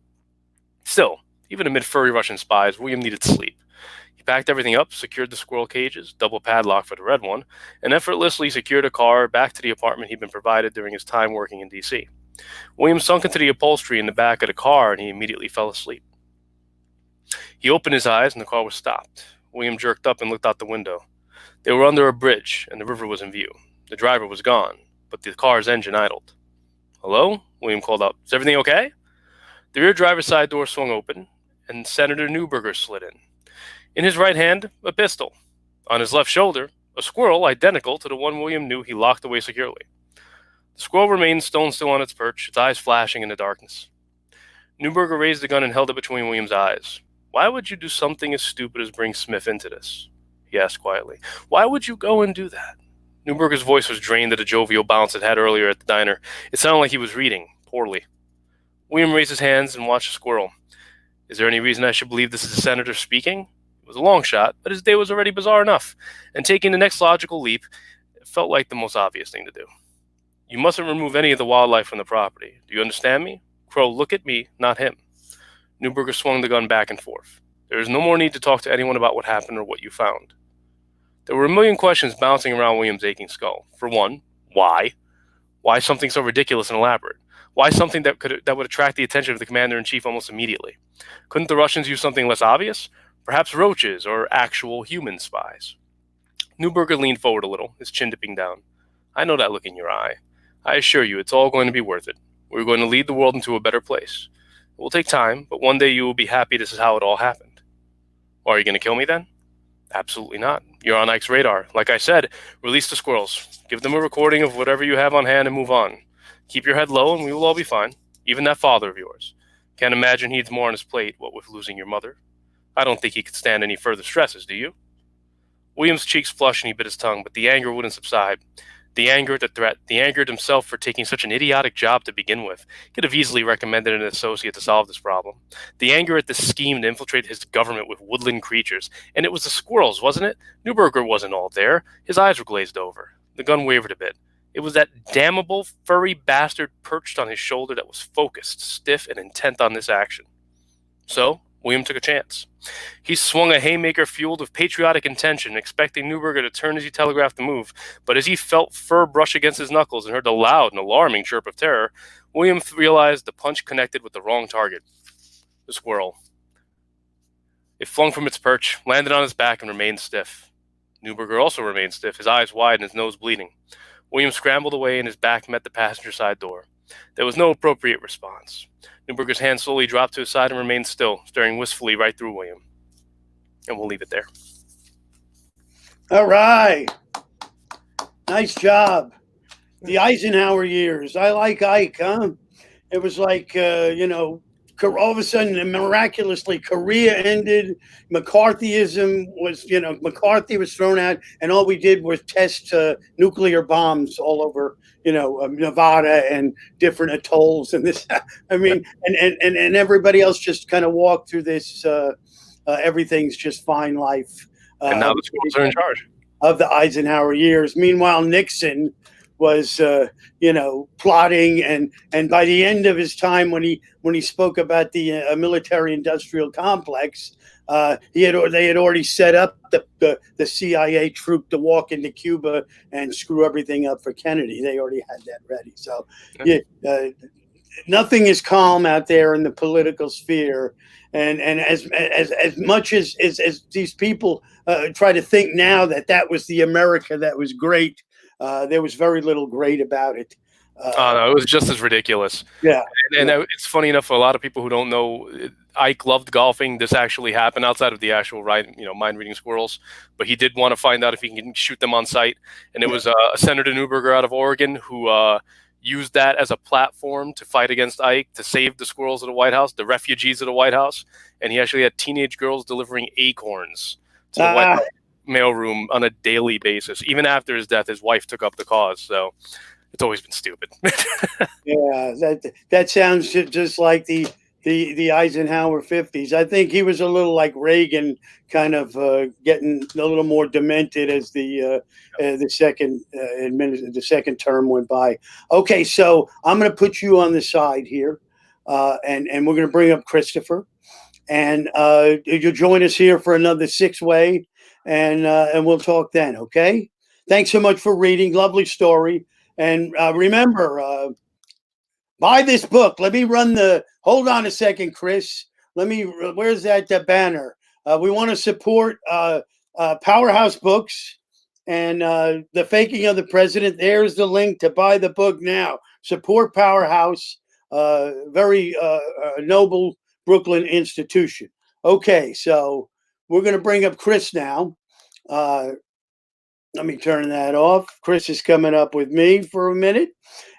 Still, even amid furry Russian spies, William needed sleep. He packed everything up, secured the squirrel cages, double padlock for the red one, and effortlessly secured a car back to the apartment he'd been provided during his time working in D.C. William sunk into the upholstery in the back of the car, and he immediately fell asleep. He opened his eyes, and the car was stopped. William jerked up and looked out the window. They were under a bridge, and the river was in view. The driver was gone, but the car's engine idled. Hello? William called out. Is everything okay? The rear driver's side door swung open, and Senator Neuberger slid in. In his right hand, a pistol. On his left shoulder, a squirrel identical to the one William knew he locked away securely. The squirrel remained stone still on its perch, its eyes flashing in the darkness. Neuberger raised the gun and held it between William's eyes. Why would you do something as stupid as bring Smith into this? He asked quietly. Why would you go and do that? Neuberger's voice was drained to the jovial bounce it had earlier at the diner. It sounded like he was reading, poorly. William raised his hands and watched the squirrel. Is there any reason I should believe this is the senator speaking? It was a long shot, but his day was already bizarre enough, and taking the next logical leap, it felt like the most obvious thing to do. You mustn't remove any of the wildlife from the property. Do you understand me? Crow, look at me, not him. Neuberger swung the gun back and forth. There is no more need to talk to anyone about what happened or what you found. There were a million questions bouncing around William's aching skull. For one, why? Why something so ridiculous and elaborate? Why something that would attract the attention of the commander-in-chief almost immediately? Couldn't the Russians use something less obvious? Perhaps roaches or actual human spies? Neuberger leaned forward a little, his chin dipping down. I know that look in your eye. I assure you it's all going to be worth it. We're going to lead the world into a better place. It will take time, but one day you will be happy this is how it all happened. Well, are you going to kill me then? Absolutely not. You're on Ike's radar. Like I said, release the squirrels. Give them a recording of whatever you have on hand and move on. Keep your head low and we will all be fine. Even that father of yours. Can't imagine he needs more on his plate, what with losing your mother. I don't think he could stand any further stresses, do you? William's cheeks flushed and he bit his tongue, but the anger wouldn't subside. The anger at the threat, the anger at himself for taking such an idiotic job to begin with. He could have easily recommended an associate to solve this problem. The anger at this scheme to infiltrate his government with woodland creatures. And it was the squirrels, wasn't it? Newberger wasn't all there. His eyes were glazed over. The gun wavered a bit. It was that damnable, furry bastard perched on his shoulder that was focused, stiff, and intent on this action. So, William took a chance. He swung a haymaker fueled with patriotic intention, expecting Newberger to turn as he telegraphed the move, but as he felt fur brush against his knuckles and heard the loud and alarming chirp of terror, William realized the punch connected with the wrong target, the squirrel. It flung from its perch, landed on his back, and remained stiff. Newberger also remained stiff, his eyes wide and his nose bleeding. William scrambled away and his back met the passenger side door. There was no appropriate response. Newberger's hand slowly dropped to his side and remained still, staring wistfully right through William. And we'll leave it there. All right. Nice job. The Eisenhower years. I like Ike, huh? It was like, all of a sudden, miraculously, Korea ended. McCarthyism was, McCarthy was thrown out, and all we did was test nuclear bombs all over, Nevada and different atolls and this. I mean, and everybody else just kind of walked through this. Everything's just fine life. And now the schools are in charge of the Eisenhower years. Meanwhile, Nixon was, plotting, and by the end of his time, when he spoke about the military-industrial complex, they had already set up the CIA troop to walk into Cuba and screw everything up for Kennedy. They already had that ready. So, nothing is calm out there in the political sphere. And as much as these people try to think now that was the America that was great, there was very little great about it. No, it was just as ridiculous. Yeah. And it's funny enough, for a lot of people who don't know, Ike loved golfing. This actually happened outside of the actual mind reading squirrels, but he did want to find out if he can shoot them on sight. And it was Senator Newberger out of Oregon who used that as a platform to fight against Ike, to save the squirrels of the White House, the refugees of the White House. And he actually had teenage girls delivering acorns to the White House mailroom on a daily basis. Even after his death, his wife took up the cause. So it's always been stupid. Yeah, that sounds just like the Eisenhower 50s. I think he was a little like Reagan, kind of getting a little more demented as the second term went by. Okay, so I'm going to put you on the side here, and we're going to bring up Christopher, and you'll join us here for another 6-way, and we'll talk then. Okay. Thanks so much for reading. Lovely story. And remember, buy this book. Let me hold on a second, Chris. Where's that banner? We want to support Powerhouse Books and The Faking of the President. There's the link to buy the book now. Support Powerhouse, very noble Brooklyn institution. Okay, so we're going to bring up Chris now. Let me turn that off. Chris is coming up with me for a minute,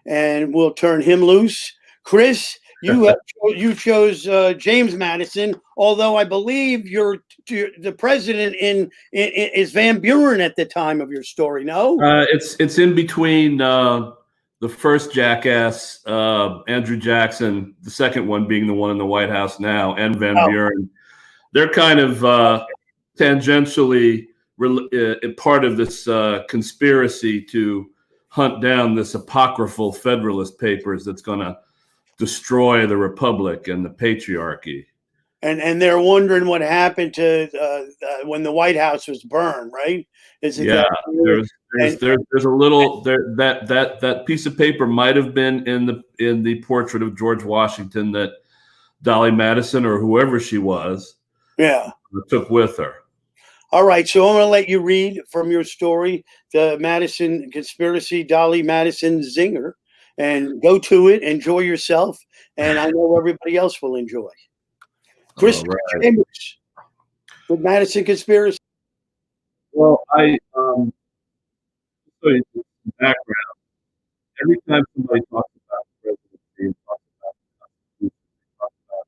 and we'll turn him loose. Chris, you chose James Madison, although I believe the president is Van Buren at the time of your story. No, it's in between the first jackass, Andrew Jackson, the second one being the one in the White House now, and Van Buren. They're kind of tangentially part of this conspiracy to hunt down this apocryphal Federalist Papers that's going to destroy the Republic and the patriarchy. And they're wondering what happened to when the White House was burned, right? There's a little there that piece of paper might have been in the portrait of George Washington that Dolly Madison or whoever she was took with her. All right, so I'm going to let you read from your story, the Madison conspiracy, Dolly Madison zinger, and go to it, enjoy yourself, and I know everybody else will enjoy. Christopher Chambers, with Madison conspiracy. Well, I show you the background. Every time somebody talks about the presidency, talks about the Constitution, talks about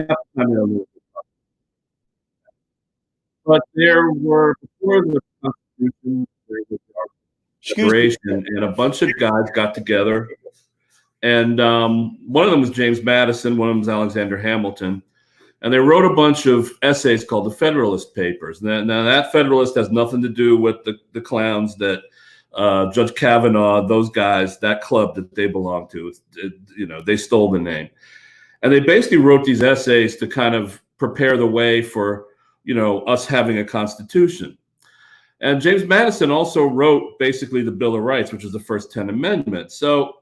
half the time they're a little bit But there were, before the Constitution, there was the Declaration, and a bunch of guys got together. And one of them was James Madison, one of them was Alexander Hamilton. And they wrote a bunch of essays called the Federalist Papers. Now that Federalist has nothing to do with the clowns that Judge Kavanaugh, those guys, that club that they belong to. They stole the name. And they basically wrote these essays to kind of prepare the way for, us having a constitution. And James Madison also wrote basically the Bill of Rights, which is the first 10 amendments. So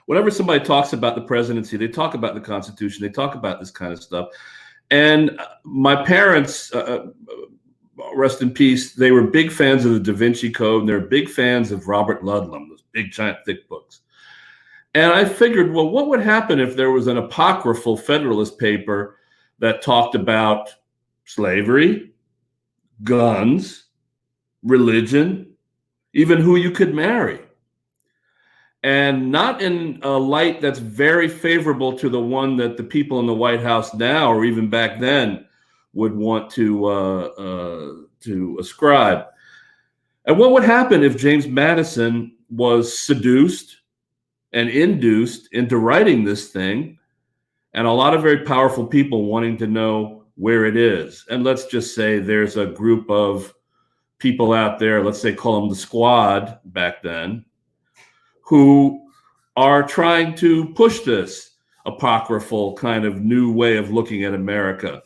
whenever somebody talks about the presidency, they talk about the Constitution, they talk about this kind of stuff. And my parents, rest in peace, they were big fans of the Da Vinci Code, and they're big fans of Robert Ludlum, those big, giant, thick books. And I figured, well, what would happen if there was an apocryphal Federalist paper that talked about slavery, guns, religion, even who you could marry? And not in a light that's very favorable to the one that the people in the White House now, or even back then, would want to ascribe. And what would happen if James Madison was seduced and induced into writing this thing, and a lot of very powerful people wanting to know where it is? And let's just say there's a group of people out there, let's say call them the Squad back then, who are trying to push this apocryphal kind of new way of looking at America.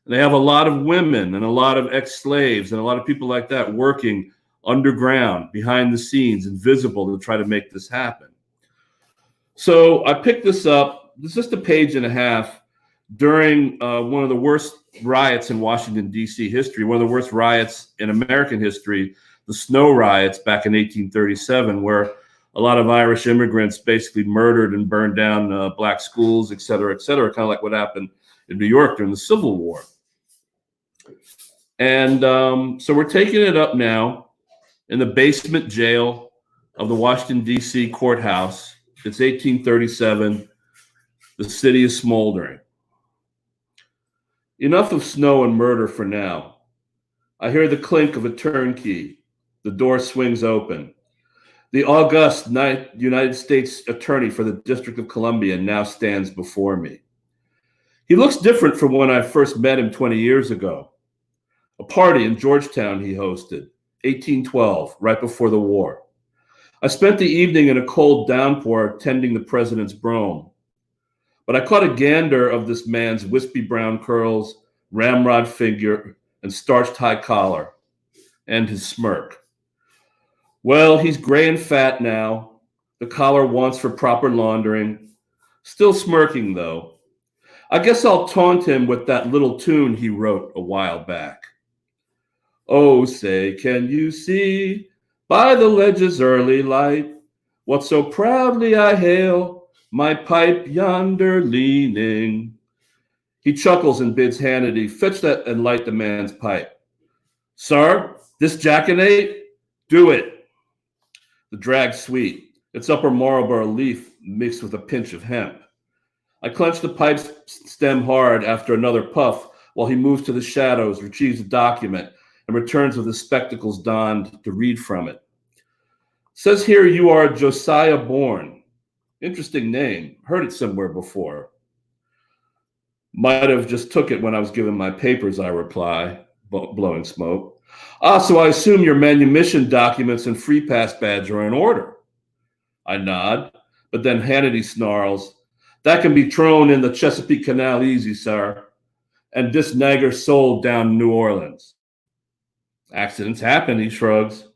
And they have a lot of women and a lot of ex-slaves and a lot of people like that working underground, behind the scenes, invisible, to try to make this happen. So I picked this up. It's just a page and a half during one of the worst riots in Washington, D.C. history, one of the worst riots in American history, the Snow Riots back in 1837, where a lot of Irish immigrants basically murdered and burned down black schools, et cetera, kind of like what happened in New York during the Civil War. And so we're taking it up now in the basement jail of the Washington, D.C. courthouse. It's 1837. The city is smoldering. Enough of snow and murder for now. I hear the clink of a turnkey. The door swings open. The august United States Attorney for the District of Columbia now stands before me. He looks different from when I first met him 20 years ago. A party in Georgetown he hosted, 1812, right before the war. I spent the evening in a cold downpour tending the president's brougham. But I caught a gander of this man's wispy brown curls, ramrod figure, and starched high collar, and his smirk. Well, he's gray and fat now. The collar wants for proper laundering. Still smirking, though. I guess I'll taunt him with that little tune he wrote a while back. Oh, say, can you see by the ledge's early light what so proudly I hail, my pipe yonder leaning? He chuckles and bids Hannity fetch that and light the man's pipe. Sir, this jackanate? Do it. The drag's sweet, its upper Marlboro leaf mixed with a pinch of hemp. I clench the pipe's stem hard after another puff while he moves to the shadows, retrieves a document, and returns with his spectacles donned to read from it. Says here you are Josiah Bourne. Interesting name. Heard it somewhere before. Might have just took it when I was given my papers, I reply, blowing smoke. Ah, so I assume your manumission documents and free pass badge are in order. I nod, but then Hannity snarls, that can be thrown in the Chesapeake Canal easy, sir. And this nagger sold down New Orleans. Accidents happen, he shrugs.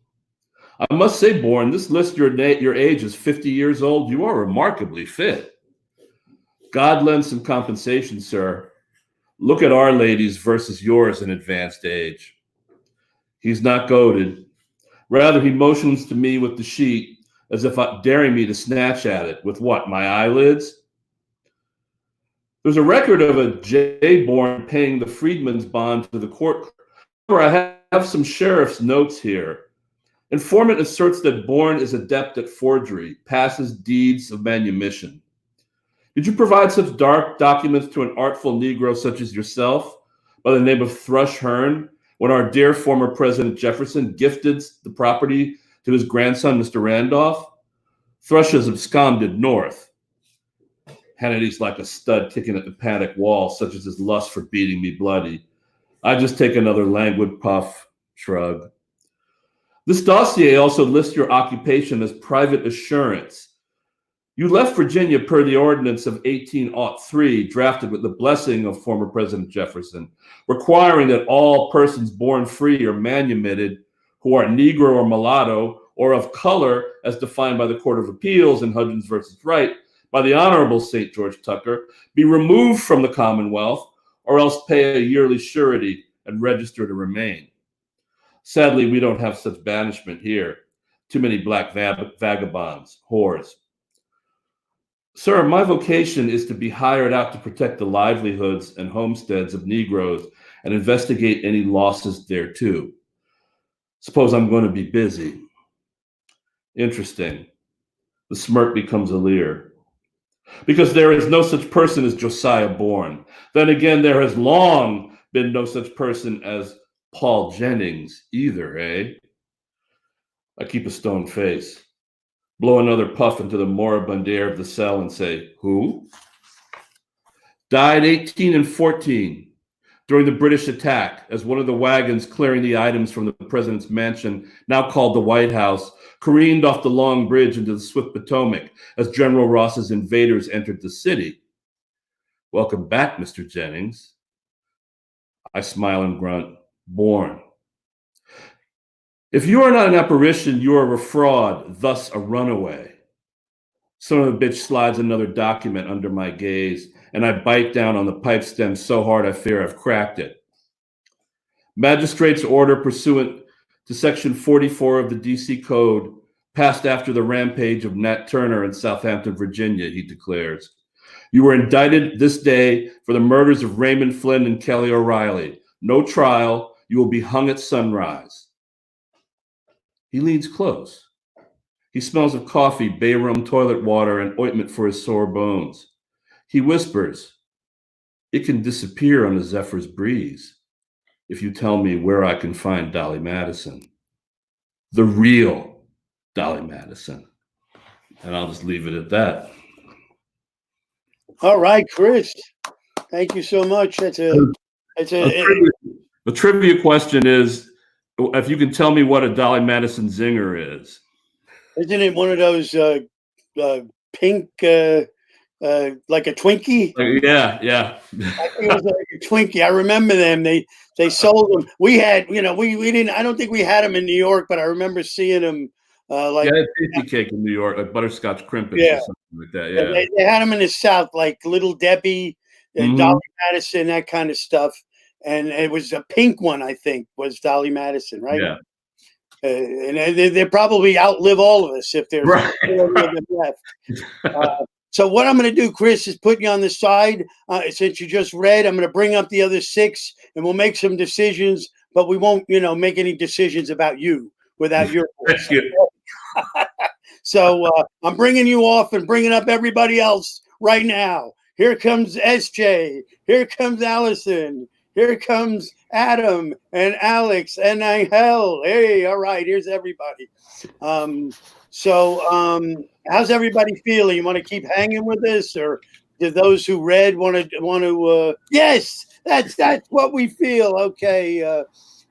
I must say, Bourne, this list your age is 50 years old. You are remarkably fit. God lends some compensation, sir. Look at our ladies versus yours in advanced age. He's not goaded. Rather, he motions to me with the sheet as if daring me to snatch at it. With what, my eyelids? There's a record of a J. Bourne paying the freedman's bond to the court. I have some sheriff's notes here. Informant asserts that Bourne is adept at forgery, passes deeds of manumission. Did you provide such dark documents to an artful Negro such as yourself? by the name of Thrush Hearn when our dear former President Jefferson gifted the property to his grandson, Mr. Randolph? Thrush has absconded north. Hannity's like a stud kicking at the paddock wall, such as his lust for beating me bloody. I just take another languid puff, shrug. This dossier also lists your occupation as private assurance. You left Virginia per the ordinance of 1803, drafted with the blessing of former President Jefferson, requiring that all persons born free or manumitted who are Negro or mulatto or of color, as defined by the Court of Appeals in Hudgens versus Wright, by the Honorable St. George Tucker, be removed from the Commonwealth or else pay a yearly surety and register to remain. Sadly, we don't have such banishment here. Too many black vagabonds, whores. Sir, my vocation is to be hired out to protect the livelihoods and homesteads of Negroes and investigate any losses thereto. Suppose I'm going to be busy. Interesting. The smirk becomes a leer. Because there is no such person as Josiah Bourne. Then again, there has long been no such person as Paul Jennings either, eh? I keep a stone face, blow another puff into the moribund air of the cell and say, who? Died 1814 during the British attack as one of the wagons clearing the items from the president's mansion, now called the White House, careened off the Long Bridge into the swift Potomac as General Ross's invaders entered the city. Welcome back, Mr. Jennings. I smile and grunt, born. If you are not an apparition, you are a fraud, thus a runaway. Son of a bitch slides another document under my gaze, and I bite down on the pipe stem so hard I fear I've cracked it. Magistrate's order pursuant to Section 44 of the D.C. Code, passed after the rampage of Nat Turner in Southampton, Virginia, he declares. You were indicted this day for the murders of Raymond Flynn and Kelly O'Reilly. No trial. You will be hung at sunrise. He leans close. He smells of coffee, bay rum toilet water, and ointment for his sore bones. He whispers, it can disappear on a zephyr's breeze if you tell me where I can find Dolly Madison. The real Dolly Madison. And I'll just leave it at that. All right, Chris. Thank you so much. The trivia question is, if you can tell me what a Dolly Madison zinger is. Isn't it one of those pink, like a Twinkie? Yeah. I think it was like a Twinkie. I remember them. They sold them. We had, we didn't. I don't think we had them in New York, but I remember seeing them. Tasty cake in New York, like butterscotch crimpets or something like that. Yeah, they had them in the South, like Little Debbie, Dolly Madison, that kind of stuff. And it was a pink one, I think, was Dolly Madison, right? Yeah. And they probably outlive all of us if there's left. So what I'm going to do, Chris, is put you on the side. Since you just read, I'm going to bring up the other 6, and we'll make some decisions, but we won't, make any decisions about you without your voice. So I'm bringing you off and bringing up everybody else right now. Here comes SJ. Here comes Allison. Here comes Adam and Alex and Angel. Hey, all right, here's everybody. How's everybody feeling? You want to keep hanging with this, or do those who read want to? Yes, that's what we feel. Okay.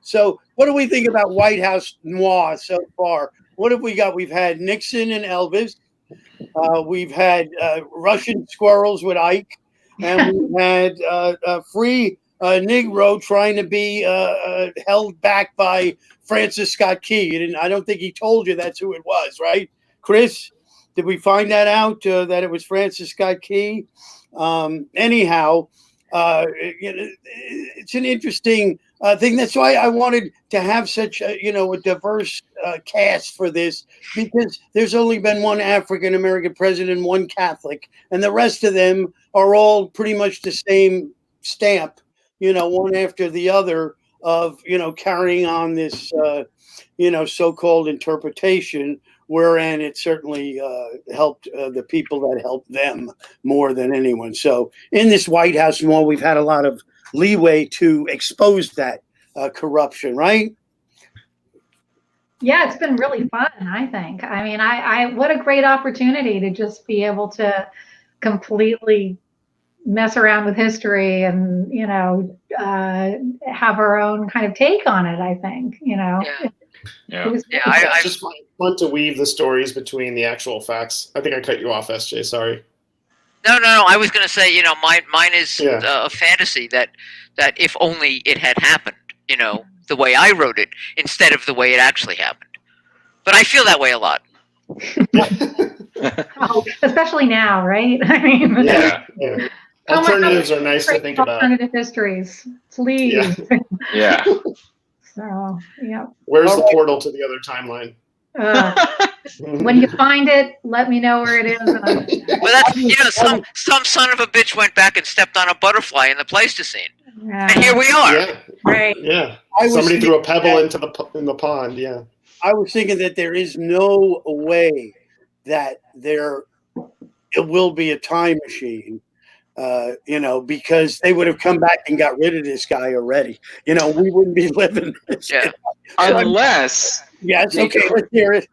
So what do we think about White House Noir so far? What have we got? We've had Nixon and Elvis. We've had Russian squirrels with Ike, and we've had free Negro trying to be held back by Francis Scott Key. I don't think he told you that's who it was, right, Chris? Did we find that out that it was Francis Scott Key? Anyhow, it's an interesting thing. That's why I wanted to have such a diverse cast for this, because there's only been one African American president, one Catholic, and the rest of them are all pretty much the same stamp, one after the other of carrying on this so-called interpretation, wherein it certainly helped the people that helped them more than anyone. So in this White House Noir, we've had a lot of leeway to expose that corruption, right? Yeah, it's been really fun, I think. I mean, I what a great opportunity to just be able to completely mess around with history and, have our own kind of take on it, I think, Yeah. It was Yeah, It's just fun to weave the stories between the actual facts. I think I cut you off, SJ. Sorry. No. I was going to say, mine is a fantasy that if only it had happened, the way I wrote it instead of the way it actually happened. But I feel that way a lot. especially now, right? I mean, Yeah. Oh my Alternatives God, are nice to think about. alternative histories, please. Yeah. So, yeah. Where's the portal to the other timeline? When you find it, let me know where it is. Well, that's some son of a bitch went back and stepped on a butterfly in the Pleistocene, and here we are. Yeah. Right. Yeah. Somebody threw a pebble in the pond. Yeah. I was thinking that there is no way that it will be a time machine, because they would have come back and got rid of this guy already. We wouldn't be living this. Yeah. Unless. Yes. Okay. Let's hear it.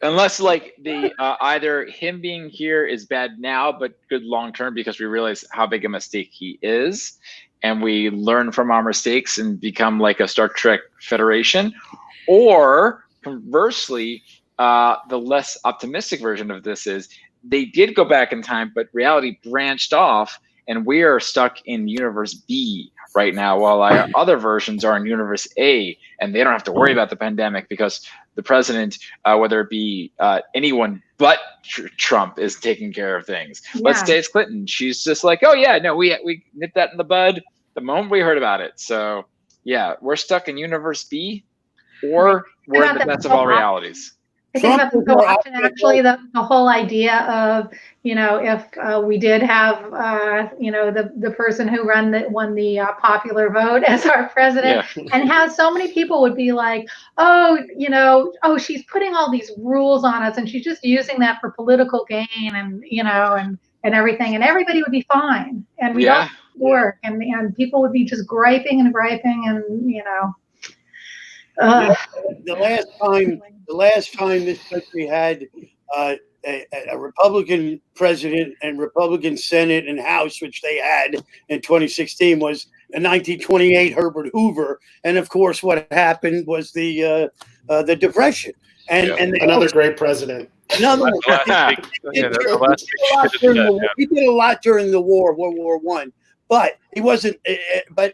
Unless like the either him being here is bad now, but good long term because we realize how big a mistake he is, and we learn from our mistakes and become like a Star Trek Federation, or conversely, the less optimistic version of this is they did go back in time, but reality branched off, and we are stuck in Universe B right now, while our other versions are in Universe A, and they don't have to worry about the pandemic because the president, whether it be anyone but Trump, is taking care of things. Yeah. Let's say it's Clinton. She's just like, oh yeah, no, we nipped that in the bud the moment we heard about it. So yeah, we're stuck in Universe B, or we're in the best of all realities. I think about the option, actually, the whole idea of, if we did have, the person who won the popular vote as our president, and how so many people would be like, she's putting all these rules on us and she's just using that for political gain and, and everything, and everybody would be fine. And we don't work, and people would be just griping and, The last time this country had a Republican president and Republican Senate and House, which they had in 2016, was in 1928 Herbert Hoover, and of course, what happened was the Depression. And another great president. Another one. He did a lot during the war, World War I, but he wasn't. But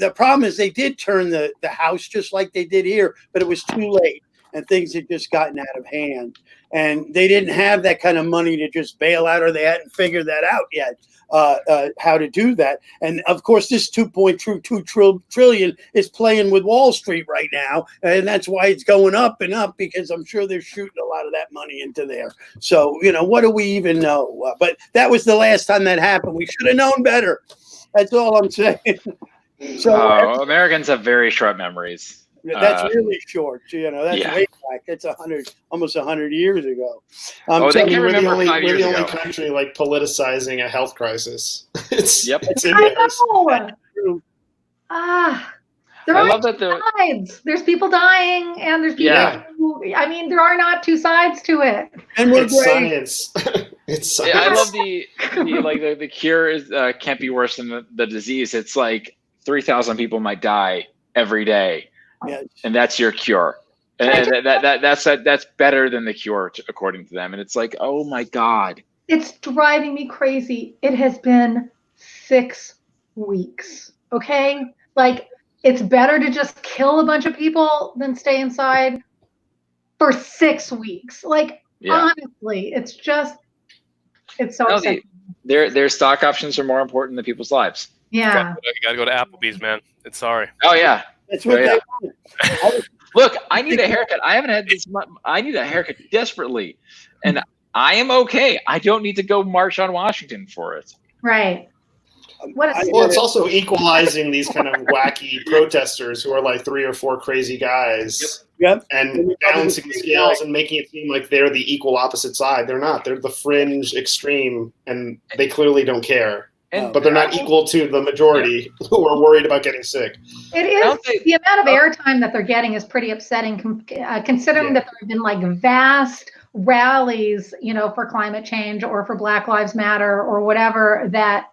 the problem is they did turn the House just like they did here, but it was too late. And things had just gotten out of hand, and they didn't have that kind of money to just bail out, or they hadn't figured that out yet, how to do that. And of course, this 2.2 trillion is playing with Wall Street right now, and that's why it's going up and up, because I'm sure they're shooting a lot of that money into there. So, what do we even know? But that was the last time that happened. We should have known better. That's all I'm saying. So Americans have very short memories. That's really short. That's way back. That's almost 100 years ago. They can't remember we're 5 years the only ago. country like politicizing a health crisis. It's I know. There I are love that two sides. There's people dying, and there's people who, there are not two sides to it. And it's science. It's science. Yeah, I love the cure is can't be worse than the disease. It's like 3,000 people might die every day. Yes. And that's your cure, and that's better than the cure according to them. And it's like, oh my God, it's driving me crazy. It has been 6 weeks. Okay, like it's better to just kill a bunch of people than stay inside for 6 weeks. Like honestly, it's so upsetting. Their stock options are more important than people's lives. Yeah, you gotta go to Applebee's, man. It's sorry. Oh yeah. That's what they want. Look, I need a haircut. I haven't had this much. I need a haircut desperately, and I am okay. I don't need to go march on Washington for it. Right. Well, it's also equalizing these kind of wacky protesters who are like 3 or 4 crazy guys. Yep. And balancing the scales and making it seem like they're the equal opposite side. They're not. They're the fringe extreme, and they clearly don't care. but they're not equal to the majority who are worried about getting sick. It is the amount of airtime that they're getting is pretty upsetting, considering that there have been like vast rallies, for climate change or for Black Lives Matter or whatever that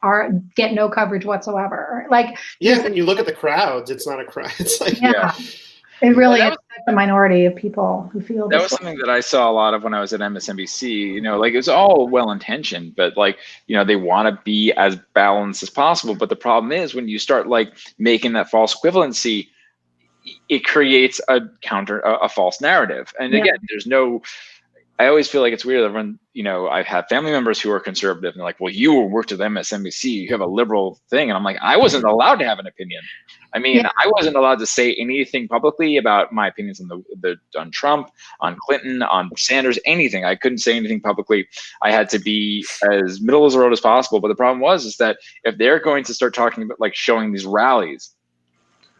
get no coverage whatsoever. Like, and you look at the crowds; it's not a crowd. It's like it really is the minority of people who feel that was something that I saw a lot of when I was at MSNBC. Like, it's all well intentioned, but like, they want to be as balanced as possible. But the problem is when you start like making that false equivalency, it creates a false narrative. And again, I always feel like it's weird that when, I've had family members who are conservative and they're like, well, you worked at MSNBC, you have a liberal thing. And I'm like, I wasn't allowed to have an opinion. I mean, I wasn't allowed to say anything publicly about my opinions on Trump, on Clinton, on Sanders, anything. I couldn't say anything publicly. I had to be as middle of the road as possible. But the problem is that if they're going to start talking about like showing these rallies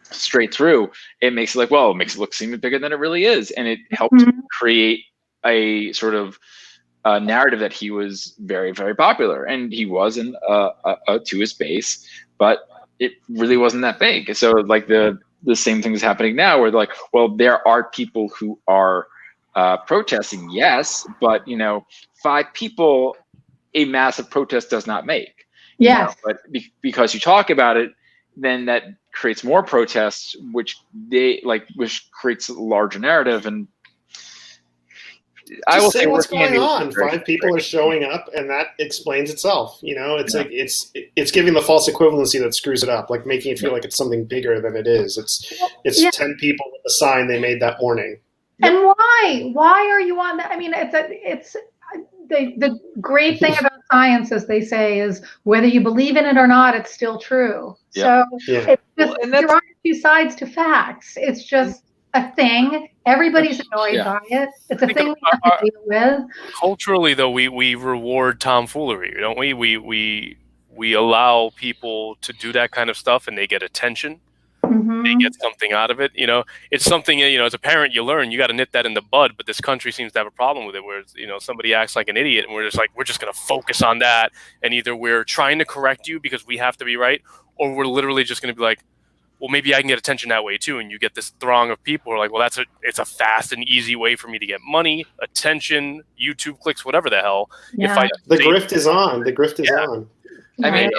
straight through, it makes it look seem bigger than it really is. And it helped create a sort of narrative that he was very, very popular, and he was to his base, but it really wasn't that big. So like the same thing is happening now, where they're like, well, there are people who are protesting, yes, but 5 people, a massive protest does not make. Yes, but because you talk about it, then that creates more protests, which creates a larger narrative. And I will say what's going on. 5 people are showing up, and that explains itself. It's like it's giving the false equivalency that screws it up, like making it feel like it's something bigger than it is. It's 10 people with the sign they made that morning. And why? Why are you on that? I mean, it's the great thing about science, as they say, is whether you believe in it or not, it's still true. So it's just, there aren't 2 sides to facts. It's just a thing. Everybody's annoyed by it. It's a thing we have to deal with. Culturally, though, we reward tomfoolery, don't we? We allow people to do that kind of stuff, and they get attention. They get something out of it. It's something, as a parent, you learn, you got to nip that in the bud, but this country seems to have a problem with it, where, somebody acts like an idiot, and we're just going to focus on that. And either we're trying to correct you because we have to be right, or we're literally just going to be like, well, maybe I can get attention that way too. And you get this throng of people who are like, well, it's a fast and easy way for me to get money, attention, YouTube clicks, whatever the hell. Yeah. The grift is on. The grift is on. I mean,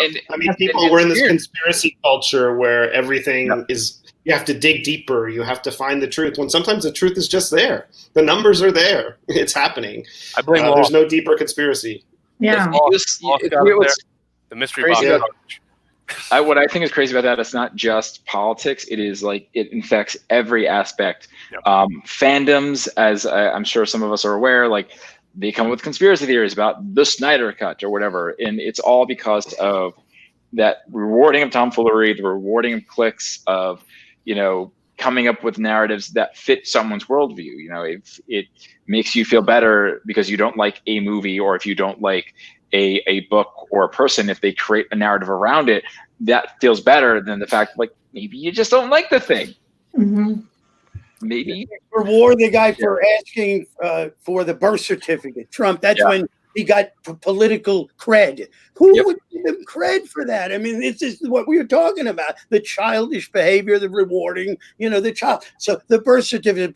people were in this conspiracy culture where everything is, you have to dig deeper. You have to find the truth, when sometimes the truth is just there. The numbers are there. It's happening. I blame there's no deeper conspiracy. Yeah. The mystery box. What I think is crazy about that, it's not just politics. It is like, it infects every aspect. Fandoms, as I'm sure some of us are aware, like they come up with conspiracy theories about the Snyder Cut or whatever. And it's all because of that rewarding of tomfoolery, the rewarding of clicks, of, coming up with narratives that fit someone's worldview. If it makes you feel better because you don't like a movie, or if you don't like a book or a person, if they create a narrative around it, that feels better than the fact, like, maybe you just don't like the thing. Maybe reward the guy for asking for the birth certificate. Trump, that's when he got political cred. Who would give him cred for that? I mean, it's just what we were talking about, the childish behavior, the rewarding, the child. So the birth certificate.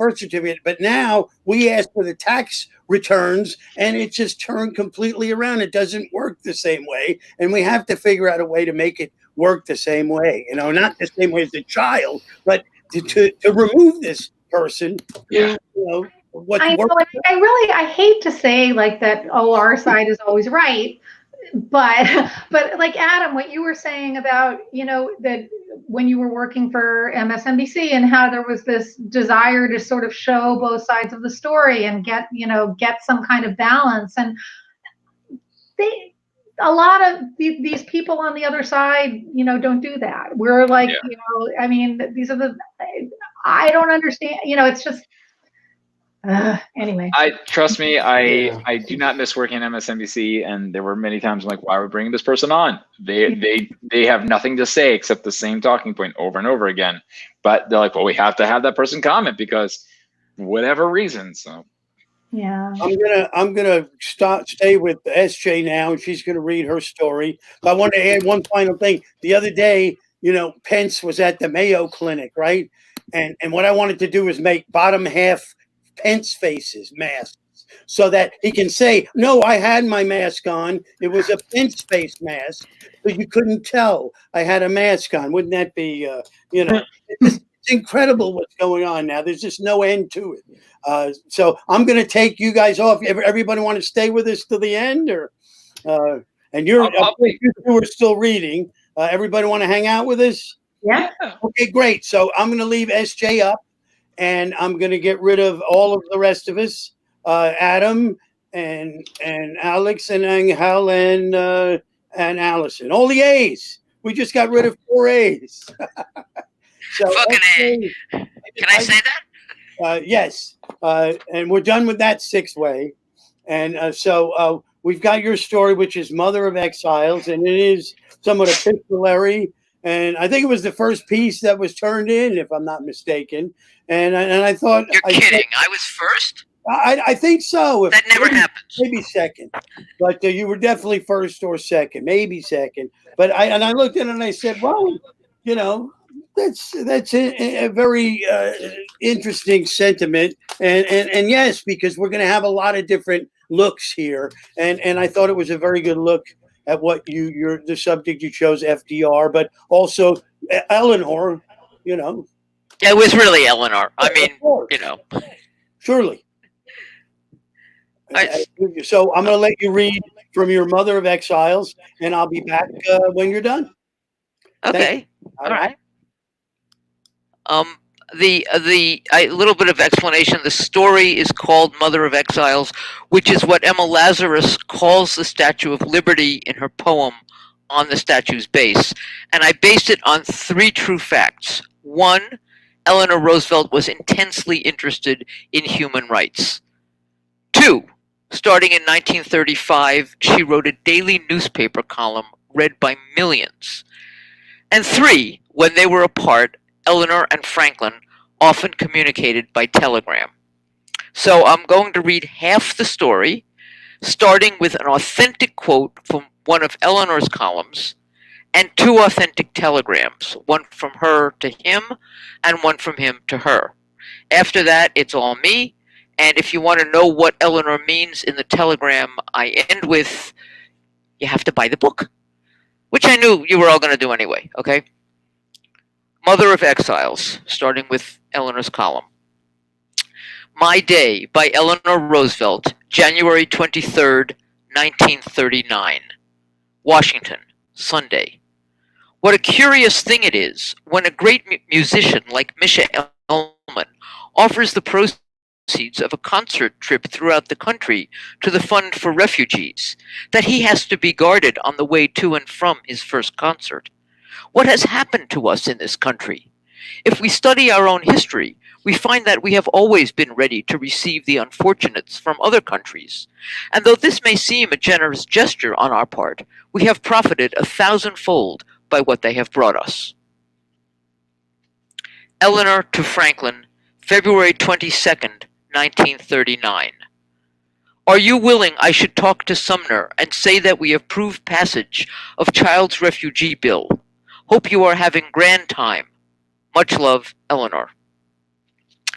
But now we ask for the tax returns, and it just turned completely around. It doesn't work the same way. And we have to figure out a way to make it work the same way, not the same way as the child, but to remove this person. I know. I hate to say like that. Oh, our side is always right, but like Adam, what you were saying about that when you were working for MSNBC and how there was this desire to sort of show both sides of the story and get some kind of balance, and a lot of these people on the other side, don't do that. We're like, I mean, these are I don't understand. It's just. Anyway, Trust me, I do not miss working at MSNBC, and there were many times I'm like, why are we bringing this person on? They have nothing to say except the same talking point over and over again. But they're like, well, we have to have that person comment because whatever reason. So Yeah. I'm gonna stay with SJ now, and she's gonna read her story. But I want to add one final thing. The other day, Pence was at the Mayo Clinic, right? And what I wanted to do is make bottom half Pence faces masks, so that he can say, "No, I had my mask on. It was a Pence face mask, but you couldn't tell I had a mask on." Wouldn't that be, It's incredible what's going on now. There's just no end to it. So I'm going to take you guys off. Everybody want to stay with us to the end, or and you two are still reading. Everybody want to hang out with us? Yeah. Okay, great. So I'm going to leave SJ up, and I'm going to get rid of all of the rest of us. Adam and Alex and Angel and Allison. All the A's. We just got rid of 4 A's. So Fucking A. Can I say that? Yes. And we're done with that 6th way. And so we've got your story, which is Mother of Exiles, and it is somewhat epistolary. And I think it was the first piece that was turned in, if I'm not mistaken. And I thought... You're kidding. I was first? I think so. That never happens. Maybe second. But you were definitely first or second, maybe second. But I looked at it and I said, well, that's a very interesting sentiment, and yes, because we're going to have a lot of different looks here, and I thought it was a very good look at what the subject you chose, FDR, but also Eleanor. Yeah, it was really Eleanor. I mean, surely. So I'm going to let you read from your Mother of Exiles, and I'll be back when you're done. Okay. All right. A little bit of explanation. The story is called Mother of Exiles, which is what Emma Lazarus calls the Statue of Liberty in her poem On the Statue's Base. And I based it on 3 true facts. 1, Eleanor Roosevelt was intensely interested in human rights. 2, starting in 1935, she wrote a daily newspaper column read by millions. And 3, when they were apart, Eleanor and Franklin often communicated by telegram. So I'm going to read half the story, starting with an authentic quote from one of Eleanor's columns, and 2 authentic telegrams, one from her to him and one from him to her. After that, it's all me, and if you want to know what Eleanor means in the telegram I end with, you have to buy the book, which I knew you were all going to do anyway, okay? Mother of Exiles, starting with Eleanor's column. My Day by Eleanor Roosevelt, January 23rd, 1939. Washington, Sunday. What a curious thing it is when a great musician like Misha Elman offers the proceeds of a concert trip throughout the country to the Fund for Refugees, that he has to be guarded on the way to and from his first concert. What has happened to us in this country? If we study our own history, we find that we have always been ready to receive the unfortunates from other countries. And though this may seem a generous gesture on our part, we have profited 1,000-fold by what they have brought us. Eleanor to Franklin, February 22nd, 1939. Are you willing I should talk to Sumner and say that we approve passage of Child's Refugee Bill? Hope you are having grand time. Much love, Eleanor.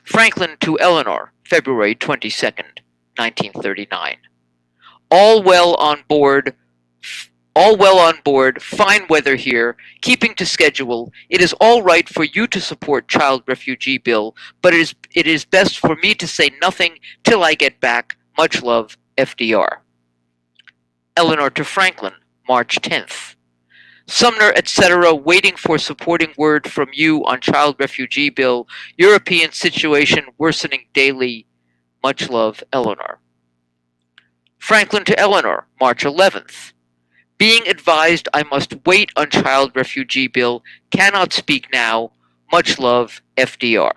Franklin to Eleanor, February 22nd, 1939. All well on board. Fine weather here, keeping to schedule. It is all right for you to support Child Refugee Bill, but it is best for me to say nothing till I get back. Much love, FDR. Eleanor to Franklin, March 10th. Sumner, etc., waiting for supporting word from you on Child Refugee Bill. European situation worsening daily. Much love, Eleanor. Franklin to Eleanor, March 11th. Being advised I must wait on Child Refugee Bill. Cannot speak now. Much love, FDR.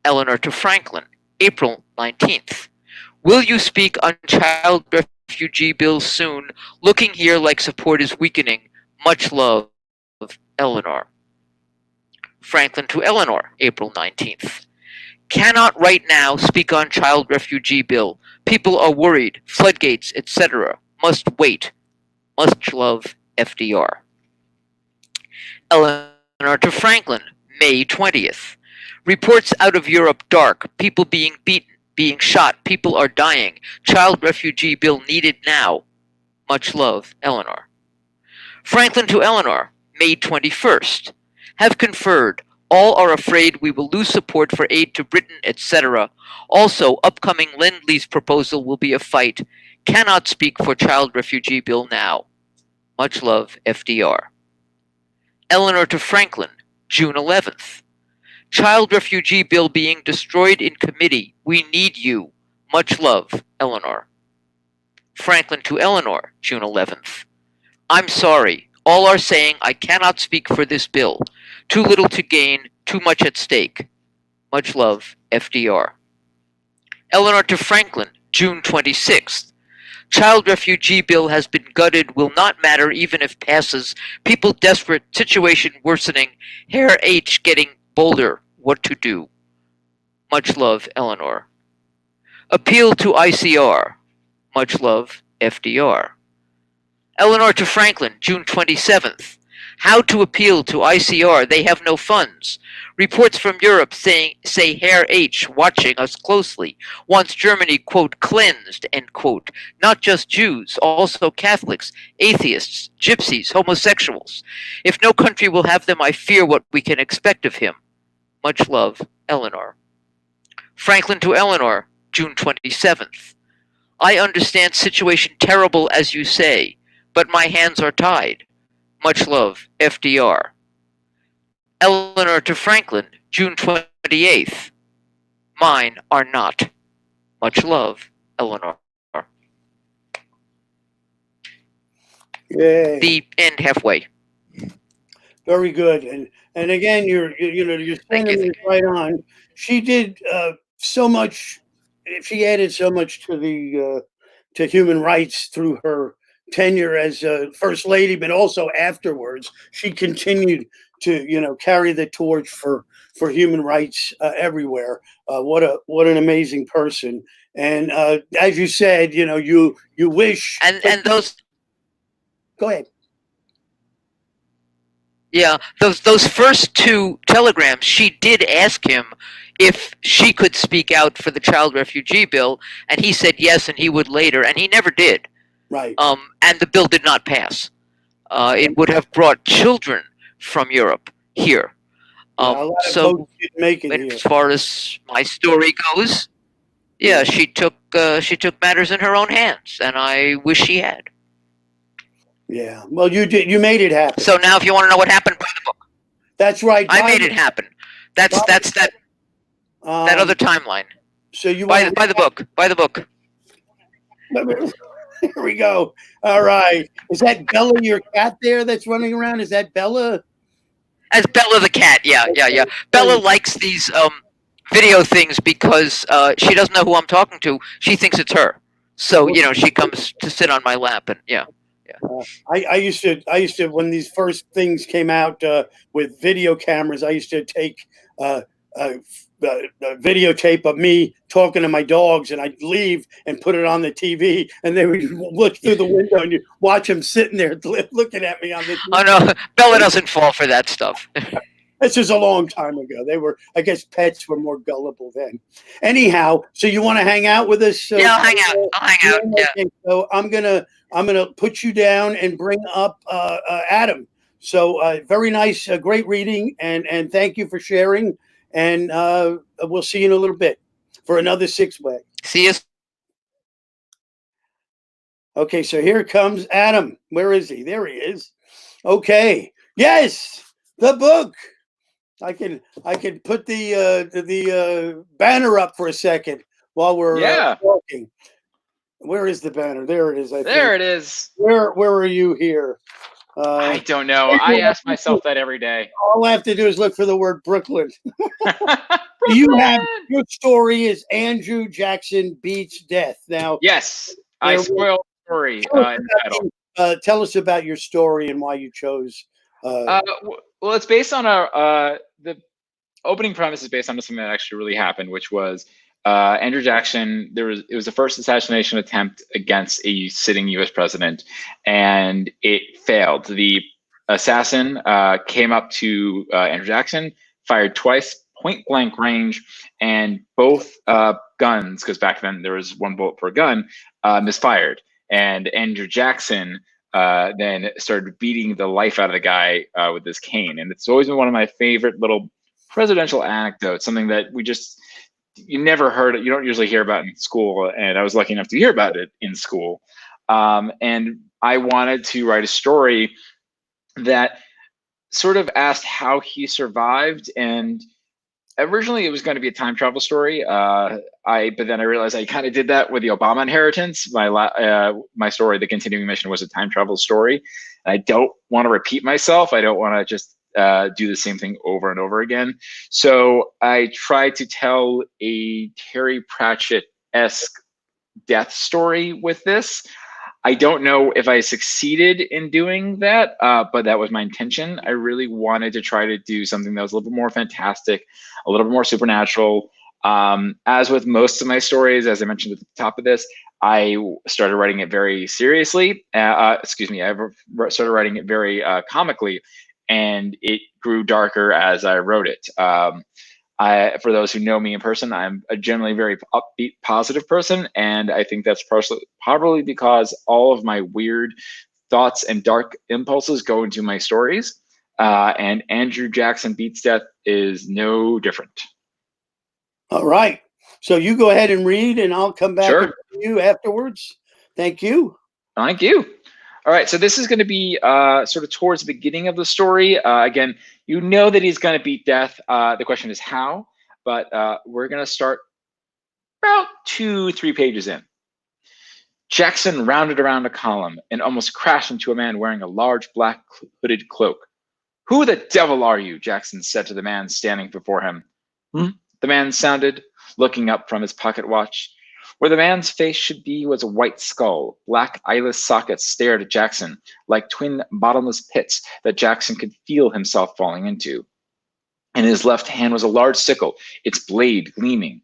Eleanor to Franklin, April 19th. Will you speak on Child Refugee Bill soon? Looking here like support is weakening. Much love, Eleanor. Franklin to Eleanor, April 19th. Cannot right now speak on child refugee bill. People are worried. Floodgates, etc. Must wait. Much love, FDR. Eleanor to Franklin, May 20th. Reports out of Europe dark. People being beaten, being shot. People are dying. Child refugee bill needed now. Much love, Eleanor. Franklin to Eleanor, May 21st. Have conferred. All are afraid we will lose support for aid to Britain, etc. Also, upcoming Lend-Lease proposal will be a fight. Cannot speak for child refugee bill now. Much love, FDR. Eleanor to Franklin, June 11th. Child refugee bill being destroyed in committee. We need you. Much love, Eleanor. Franklin to Eleanor, June 11th. I'm sorry. All are saying I cannot speak for this bill. Too little to gain, too much at stake. Much love, FDR. Eleanor to Franklin, June 26th. Child refugee bill has been gutted, will not matter even if passes. People desperate, situation worsening. Hair H getting bolder, what to do? Much love, Eleanor. Appeal to ICR. Much love, FDR. Eleanor to Franklin, June 27th. How to appeal to ICR, they have no funds. Reports from Europe say Herr H, watching us closely, wants Germany, quote, cleansed, end quote. Not just Jews, also Catholics, atheists, gypsies, homosexuals. If no country will have them, I fear what we can expect of him. Much love, Eleanor. Franklin to Eleanor, June 27th. I understand situation terrible as you say, but my hands are tied. Much love, FDR. Eleanor to Franklin, June 28th. Mine are not. Much love, Eleanor. Yay. The end halfway. Very good. And again, you're sending it right on. She did so much. She added so much to the to human rights through her tenure as first lady, but also afterwards, she continued to carry the torch for human rights everywhere. What an amazing person! And as you said, you wish and those. Go ahead. Yeah, those first two telegrams, she did ask him if she could speak out for the child refugee bill, and he said yes, and he would later, and he never did. Right. And the bill did not pass. It would have brought children from Europe here. So, make it as far as my story goes, yeah, she took matters in her own hands, and I wish she had. Yeah. Well, you did. You made it happen. So now, if you want to know what happened, buy the book. That's right. I made it happen. That's that other timeline. So you buy the book. Buy the book. Here we go. All right. Is that Bella, your cat there that's running around? Is that Bella? As Bella the cat. Yeah. Bella likes these video things because she doesn't know who I'm talking to. She thinks it's her. So she comes to sit on my lap, and yeah. I used to when these first things came out with video cameras, I used to take videotape of me talking to my dogs, and I'd leave and put it on the TV, and they would look through the window and you watch them sitting there looking at me on the TV. Oh no, Bella doesn't fall for that stuff. This is a long time ago. They were, I guess, pets were more gullible then. Anyhow, so you want to hang out with us? Yeah, I'll hang out. I'll hang out. Yeah. So I'm gonna put you down and bring up Adam. So very nice, great reading, and thank you for sharing. And we'll see you in a little bit for another 6-way. See you. Okay, so here comes Adam. Where is he? There he is. Okay. Yes, the book. I can put the banner up for a second while we're talking. Where is the banner? There it is. There it is. Where are you here? I don't know. I ask myself that every day. All I have to do is look for the word Brooklyn. You have your story is Andrew Jackson beats death. Now, yes, I spoiled the story in the title. Tell us about your story and why you chose. Well, it's based on the opening premise is based on something that actually really happened, which was Andrew Jackson. It was the first assassination attempt against a sitting U.S. president, and it failed. The assassin came up to Andrew Jackson, fired twice, point blank range, and both guns, because back then there was one bullet per gun, misfired. And Andrew Jackson then started beating the life out of the guy with this cane. And it's always been one of my favorite little presidential anecdotes, something that you never heard it. You don't usually hear about in school. And I was lucky enough to hear about it in school. And I wanted to write a story that sort of asked how he survived. And originally it was going to be a time travel story. But then I realized I kind of did that with the Obama inheritance. My story, The Continuing Mission, was a time travel story. And I don't want to repeat myself. I don't want to just do the same thing over and over again. So I tried to tell a Terry Pratchett-esque death story with this. I don't know if I succeeded in doing that, but that was my intention. I really wanted to try to do something that was a little bit more fantastic, a little bit more supernatural. As with most of my stories, as I mentioned at the top of this, I started writing it very seriously. I started writing it very comically, and it grew darker as I wrote it. For those who know me in person, I'm a generally very upbeat, positive person, and I think that's probably because all of my weird thoughts and dark impulses go into my stories, and Andrew Jackson Beats Death is no different. All right. So you go ahead and read, and I'll come back Sure. to you afterwards. Thank you. Thank you. All right, so this is going to be sort of towards the beginning of the story. Again, you know that he's going to beat death. The question is how, but we're going to start about 2-3 pages in. Jackson rounded around a column and almost crashed into a man wearing a large black hooded cloak. "Who the devil are you?" Jackson said to the man standing before him. The man sounded, looking up from his pocket watch. Where the man's face should be was a white skull. Black eyeless sockets stared at Jackson like twin bottomless pits that Jackson could feel himself falling into. In his left hand was a large sickle, its blade gleaming.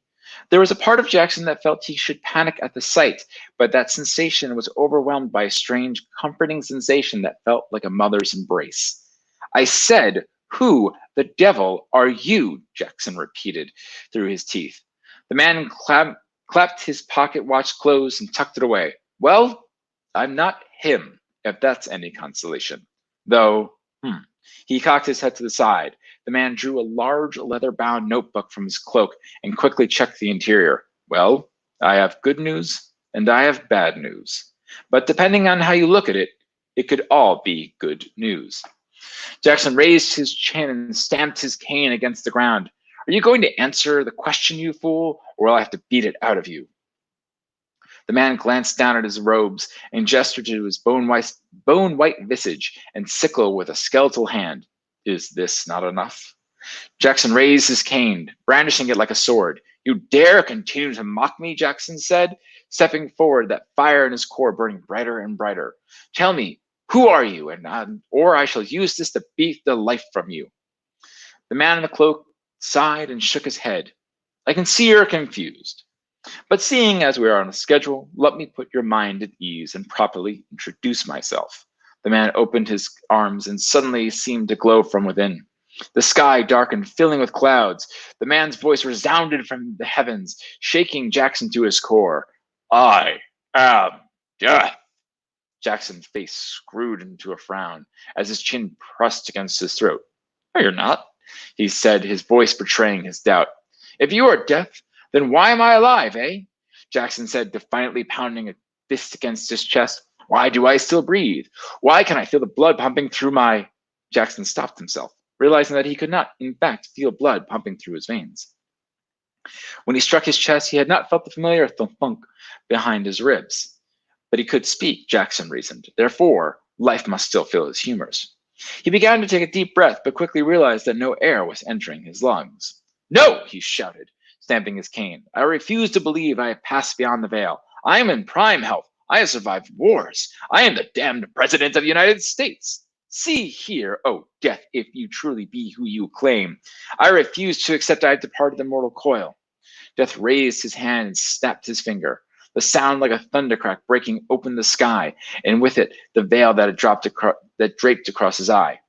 There was a part of Jackson that felt he should panic at the sight, but that sensation was overwhelmed by a strange, comforting sensation that felt like a mother's embrace. "I said, who the devil are you?" Jackson repeated through his teeth. The man clapped his pocket watch closed and tucked it away. "Well, I'm not him, if that's any consolation. Though, He cocked his head to the side. The man drew a large leather-bound notebook from his cloak and quickly checked the interior. "Well, I have good news and I have bad news. But depending on how you look at it, it could all be good news." Jackson raised his chin and stamped his cane against the ground. "Are you going to answer the question, you fool, or will I have to beat it out of you?" The man glanced down at his robes and gestured to his bone-white visage and sickle with a skeletal hand. "Is this not enough?" Jackson raised his cane, brandishing it like a sword. "You dare continue to mock me?" Jackson said, stepping forward, that fire in his core burning brighter and brighter. "Tell me, who are you, or I shall use this to beat the life from you." The man in the cloak sighed and shook his head. "I can see you're confused. But seeing as we are on a schedule, let me put your mind at ease and properly introduce myself." The man opened his arms and suddenly seemed to glow from within. The sky darkened, filling with clouds. The man's voice resounded from the heavens, shaking Jackson to his core. "I am Death." Jackson's face screwed into a frown as his chin pressed against his throat. "No, you're not," he said, his voice betraying his doubt. "If you are Death, then why am I alive, eh?" Jackson said, defiantly pounding a fist against his chest. "Why do I still breathe? Why can I feel the blood pumping through my—" Jackson stopped himself, realizing that he could not, in fact, feel blood pumping through his veins. When he struck his chest, he had not felt the familiar thunk behind his ribs. But he could speak, Jackson reasoned. Therefore, life must still fill his humors. He began to take a deep breath, but quickly realized that no air was entering his lungs. "No!" he shouted, stamping his cane. "I refuse to believe I have passed beyond the veil. I am in prime health. I have survived wars. I am the damned president of the United States." See here, O death, if you truly be who you claim. I refuse to accept I have departed the mortal coil. Death raised his hand and snapped his finger. The sound like a thundercrack breaking open the sky, and with it the veil that had draped across his eye.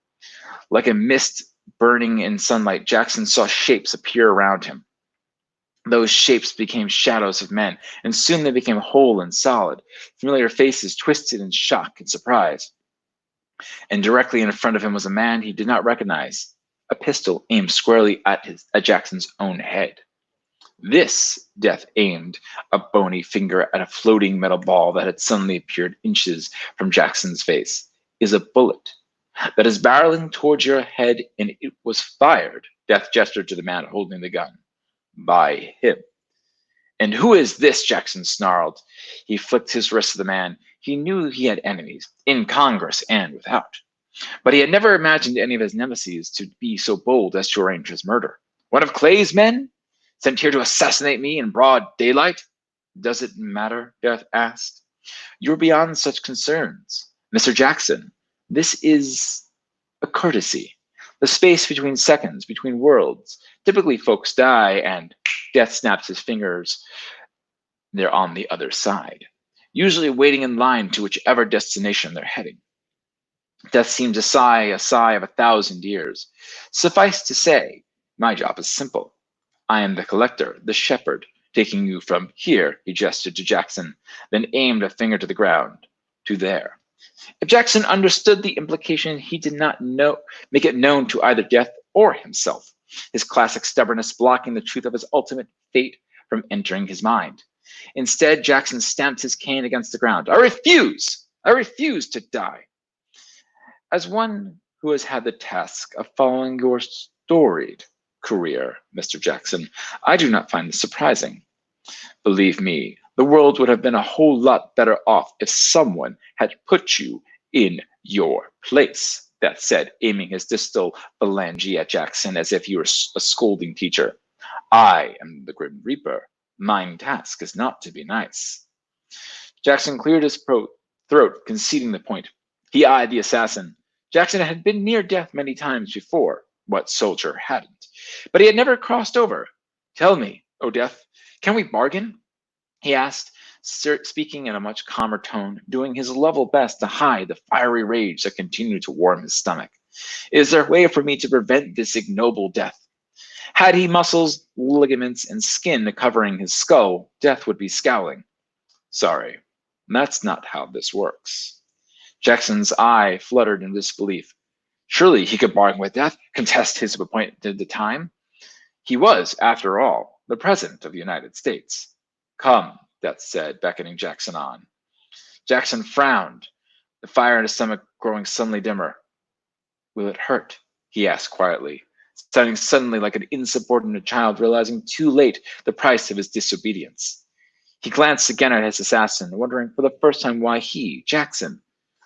Like a mist burning in sunlight, Jackson saw shapes appear around him. Those shapes became shadows of men, and soon they became whole and solid, familiar faces twisted in shock and surprise. And directly in front of him was a man he did not recognize, a pistol aimed squarely at Jackson's own head. This, Death aimed a bony finger at a floating metal ball that had suddenly appeared inches from Jackson's face, is a bullet that is barreling towards your head, and it was fired, Death gestured to the man holding the gun, by him. And who is this? Jackson snarled. He flicked his wrist at the man. He knew he had enemies, in Congress and without. But he had never imagined any of his nemesis to be so bold as to arrange his murder. One of Clay's men? Sent here to assassinate me in broad daylight? Does it matter? Death asked. You're beyond such concerns. Mr. Jackson, this is a courtesy. The space between seconds, between worlds. Typically folks die and Death snaps his fingers. They're on the other side, usually waiting in line to whichever destination they're heading. Death seemed to sigh a sigh of 1,000 years. Suffice to say, my job is simple. I am the collector, the shepherd, taking you from here, he gestured to Jackson, then aimed a finger to the ground, to there. If Jackson understood the implication, he did not make it known to either Death or himself, his classic stubbornness blocking the truth of his ultimate fate from entering his mind. Instead, Jackson stamped his cane against the ground. I refuse to die. As one who has had the task of following your storied career, Mr. Jackson, I do not find this surprising. Believe me, the world would have been a whole lot better off if someone had put you in your place, Death said, aiming his distal phalange at Jackson as if he were a scolding teacher. I am the Grim Reaper. Mine task is not to be nice. Jackson cleared his throat, conceding the point. He eyed the assassin. Jackson had been near death many times before. What soldier hadn't? But he had never crossed over. Tell me, O Death, can we bargain? He asked, speaking in a much calmer tone, doing his level best to hide the fiery rage that continued to warm his stomach. Is there a way for me to prevent this ignoble death? Had he muscles, ligaments, and skin covering his skull, Death would be scowling. Sorry, that's not how this works. Jackson's eye fluttered in disbelief. Surely he could bargain with Death, contest his appointed time. He was, after all, the President of the United States. Come, Death said, beckoning Jackson on. Jackson frowned, the fire in his stomach growing suddenly dimmer. Will it hurt? He asked quietly, sounding suddenly like an insubordinate child realizing too late the price of his disobedience. He glanced again at his assassin, wondering for the first time why he, Jackson,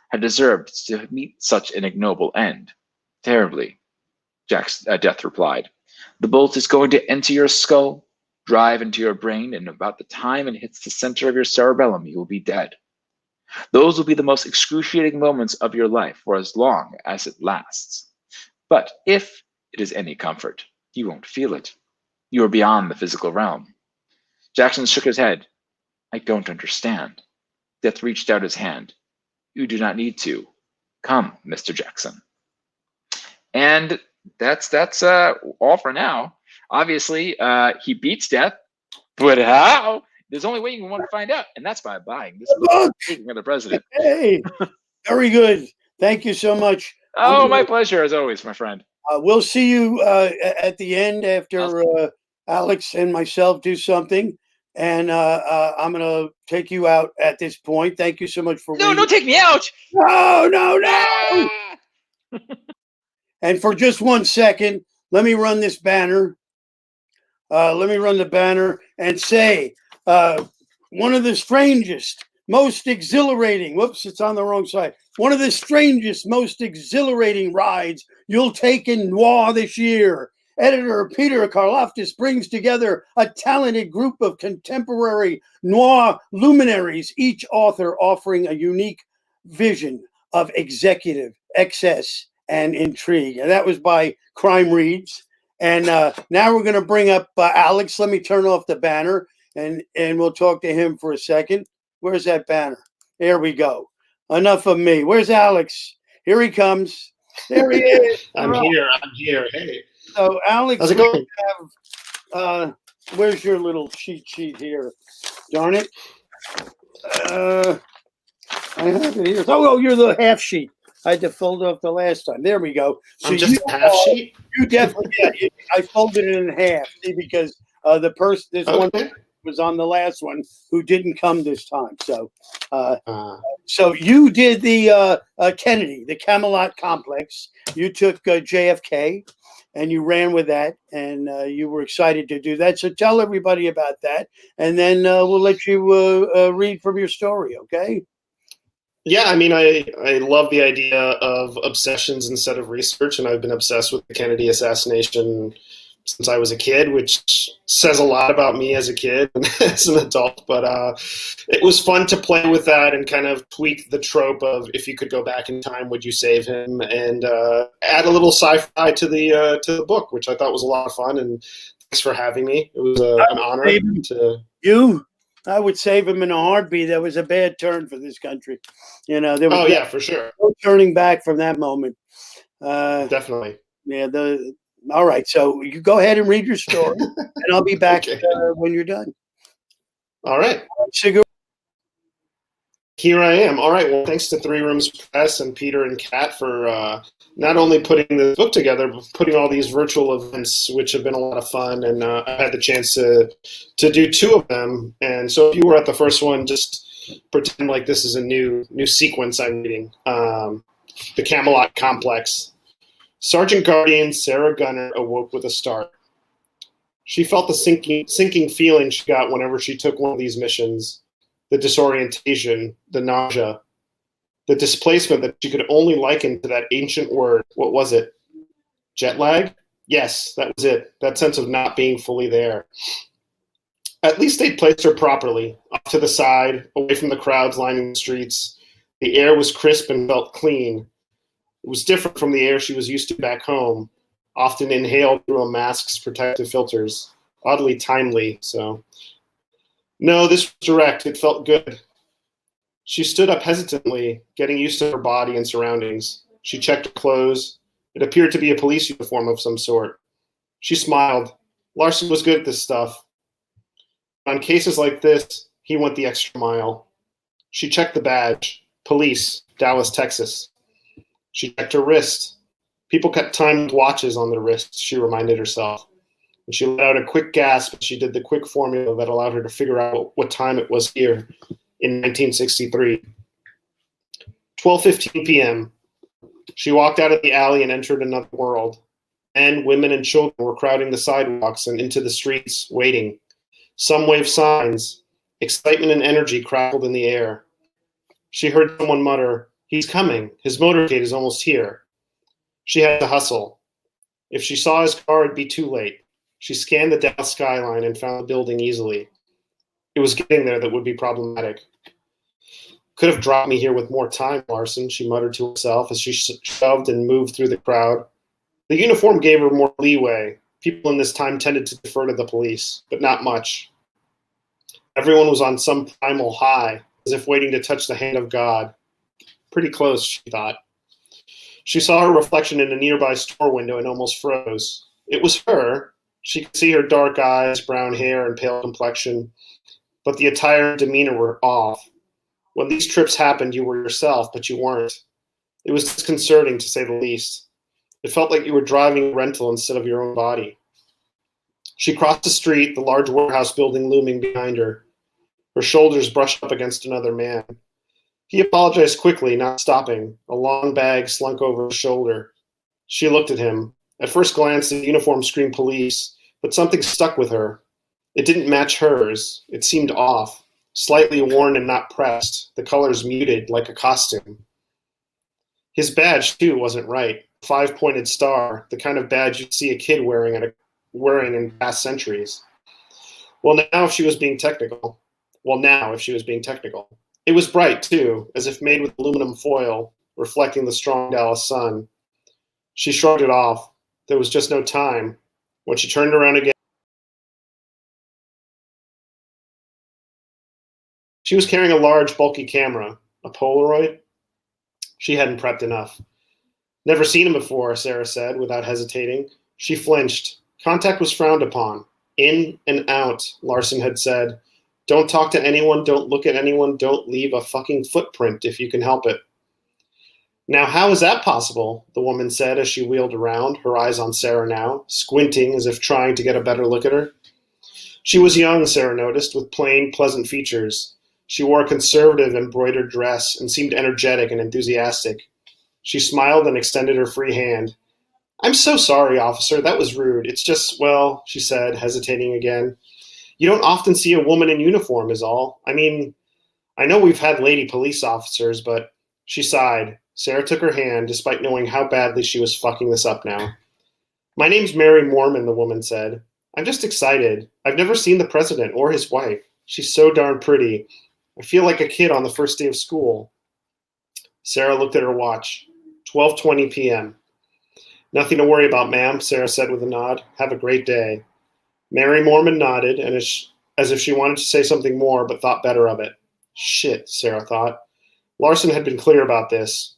had deserved to meet such an ignoble end. Terribly, Death replied. The bolt is going to enter your skull, drive into your brain, and about the time it hits the center of your cerebellum, you will be dead. Those will be the most excruciating moments of your life for as long as it lasts. But if it is any comfort, you won't feel it. You are beyond the physical realm. Jackson shook his head. I don't understand. Death reached out his hand. You do not need to. Come, Mr. Jackson. And that's all for now. Obviously, he beats Death, but how? There's only way you can want to find out, and that's by buying this book, Speaking of the President. Hey, very good. Thank you so much. Oh, my pleasure, as always, my friend. We'll see you at the end after Alex and myself do something. And I'm going to take you out at this point. Thank you so much for No, don't take me out. No. And for just 1 second, let me run this banner. Let me run the banner and say one of the strangest, most exhilarating, whoops, it's on the wrong side. One of the strangest, most exhilarating rides you'll take in noir this year. Editor Peter Carlaftes brings together a talented group of contemporary noir luminaries, each author offering a unique vision of Executive, Excess, and Intrigue. And that was by Crime Reads. And now we're going to bring up Alex. Let me turn off the banner, and we'll talk to him for a second. Where's that banner? There we go. Enough of me. Where's Alex? Here he comes. There he is. I'm here. Hey. So, Alex, how's it going? Where's your little cheat sheet here? Darn it. I have it here. Oh, you're the half sheet. I had to fold off the last time. There we go. So I'm just half sheet? You definitely, I folded it in half. See, because one was on the last one who didn't come this time. So, so you did the Kennedy, the Camelot complex. You took JFK, and you ran with that, and you were excited to do that. So tell everybody about that, and then we'll let you read from your story. Okay? Yeah, I mean, I love the idea of obsessions instead of research, and I've been obsessed with the Kennedy assassination since I was a kid, which says a lot about me as a kid and as an adult. But it was fun to play with that and kind of tweak the trope of if you could go back in time, would you save him? And add a little sci-fi to the book, which I thought was a lot of fun. And thanks for having me. It was an honor to you. I would save him in a heartbeat. That was a bad turn for this country. You know, there was for sure. No turning back from that moment. Definitely. Yeah. All right. So you go ahead and read your story, and I'll be back when you're done. All right. Segura. Here I am. All right. Well, thanks to Three Rooms Press and Peter and Kat for not only putting the book together, but putting all these virtual events, which have been a lot of fun. And I had the chance to do two of them. And so if you were at the first one, just pretend like this is a new sequence I'm reading. The Camelot Complex. Sergeant Guardian Sarah Gunner awoke with a start. She felt the sinking feeling she got whenever she took one of these missions. The disorientation, the nausea, the displacement that she could only liken to that ancient word. What was it? Jet lag? Yes, that was it. That sense of not being fully there. At least they'd placed her properly, off to the side, away from the crowds lining the streets. The air was crisp and felt clean. It was different from the air she was used to back home, often inhaled through a mask's protective filters. Oddly timely, so... No, this was direct. It felt good. She stood up hesitantly, getting used to her body and surroundings. She checked her clothes. It appeared to be a police uniform of some sort. She smiled. Larson was good at this stuff. On cases like this, he went the extra mile. She checked the badge. Police, Dallas, Texas. She checked her wrist. People kept time with watches on their wrists, she reminded herself. And she let out a quick gasp as she did the quick formula that allowed her to figure out what time it was here in 1963. 12:15 p.m. She walked out of the alley and entered another world. Men, women, and children were crowding the sidewalks and into the streets, waiting. Some waved signs. Excitement and energy crackled in the air. She heard someone mutter, "He's coming. His motorcade is almost here." She had to hustle. If she saw his car, it'd be too late. She scanned the Dallas skyline and found the building easily. It was getting there that would be problematic. Could have dropped me here with more time, Larson, she muttered to herself as she shoved and moved through the crowd. The uniform gave her more leeway. People in this time tended to defer to the police, but not much. Everyone was on some primal high, as if waiting to touch the hand of God. Pretty close, she thought. She saw her reflection in a nearby store window and almost froze. It was her. She could see her dark eyes, brown hair, and pale complexion, but the attire and demeanor were off. When these trips happened, you were yourself, but you weren't. It was disconcerting, to say the least. It felt like you were driving a rental instead of your own body. She crossed the street, the large warehouse building looming behind her. Her shoulders brushed up against another man. He apologized quickly, not stopping. A long bag slunk over his shoulder. She looked at him. At first glance, the uniform screamed police, but something stuck with her. It didn't match hers. It seemed off, slightly worn and not pressed, the colors muted like a costume. His badge, too, wasn't right. A five-pointed star, the kind of badge you'd see a kid wearing in past centuries. Now if she was being technical. It was bright, too, as if made with aluminum foil, reflecting the strong Dallas sun. She shrugged it off. There was just no time. When she turned around again, she was carrying a large, bulky camera, a Polaroid. She hadn't prepped enough. Never seen him before, Sarah said, without hesitating. She flinched. Contact was frowned upon. In and out, Larson had said. Don't talk to anyone, don't look at anyone, don't leave a fucking footprint if you can help it. Now, how is that possible? The woman said as she wheeled around, her eyes on Sarah now, squinting as if trying to get a better look at her. She was young, Sarah noticed, with plain, pleasant features. She wore a conservative embroidered dress and seemed energetic and enthusiastic. She smiled and extended her free hand. I'm so sorry, officer. That was rude. It's just, well, she said, hesitating again. You don't often see a woman in uniform is all. I mean, I know we've had lady police officers, but she sighed. Sarah took her hand, despite knowing how badly she was fucking this up now. My name's Mary Mormon, the woman said. I'm just excited. I've never seen the president or his wife. She's so darn pretty. I feel like a kid on the first day of school. Sarah looked at her watch. 12:20 p.m. Nothing to worry about, ma'am, Sarah said with a nod. Have a great day. Mary Mormon nodded, and as if she wanted to say something more, but thought better of it. Shit, Sarah thought. Larson had been clear about this.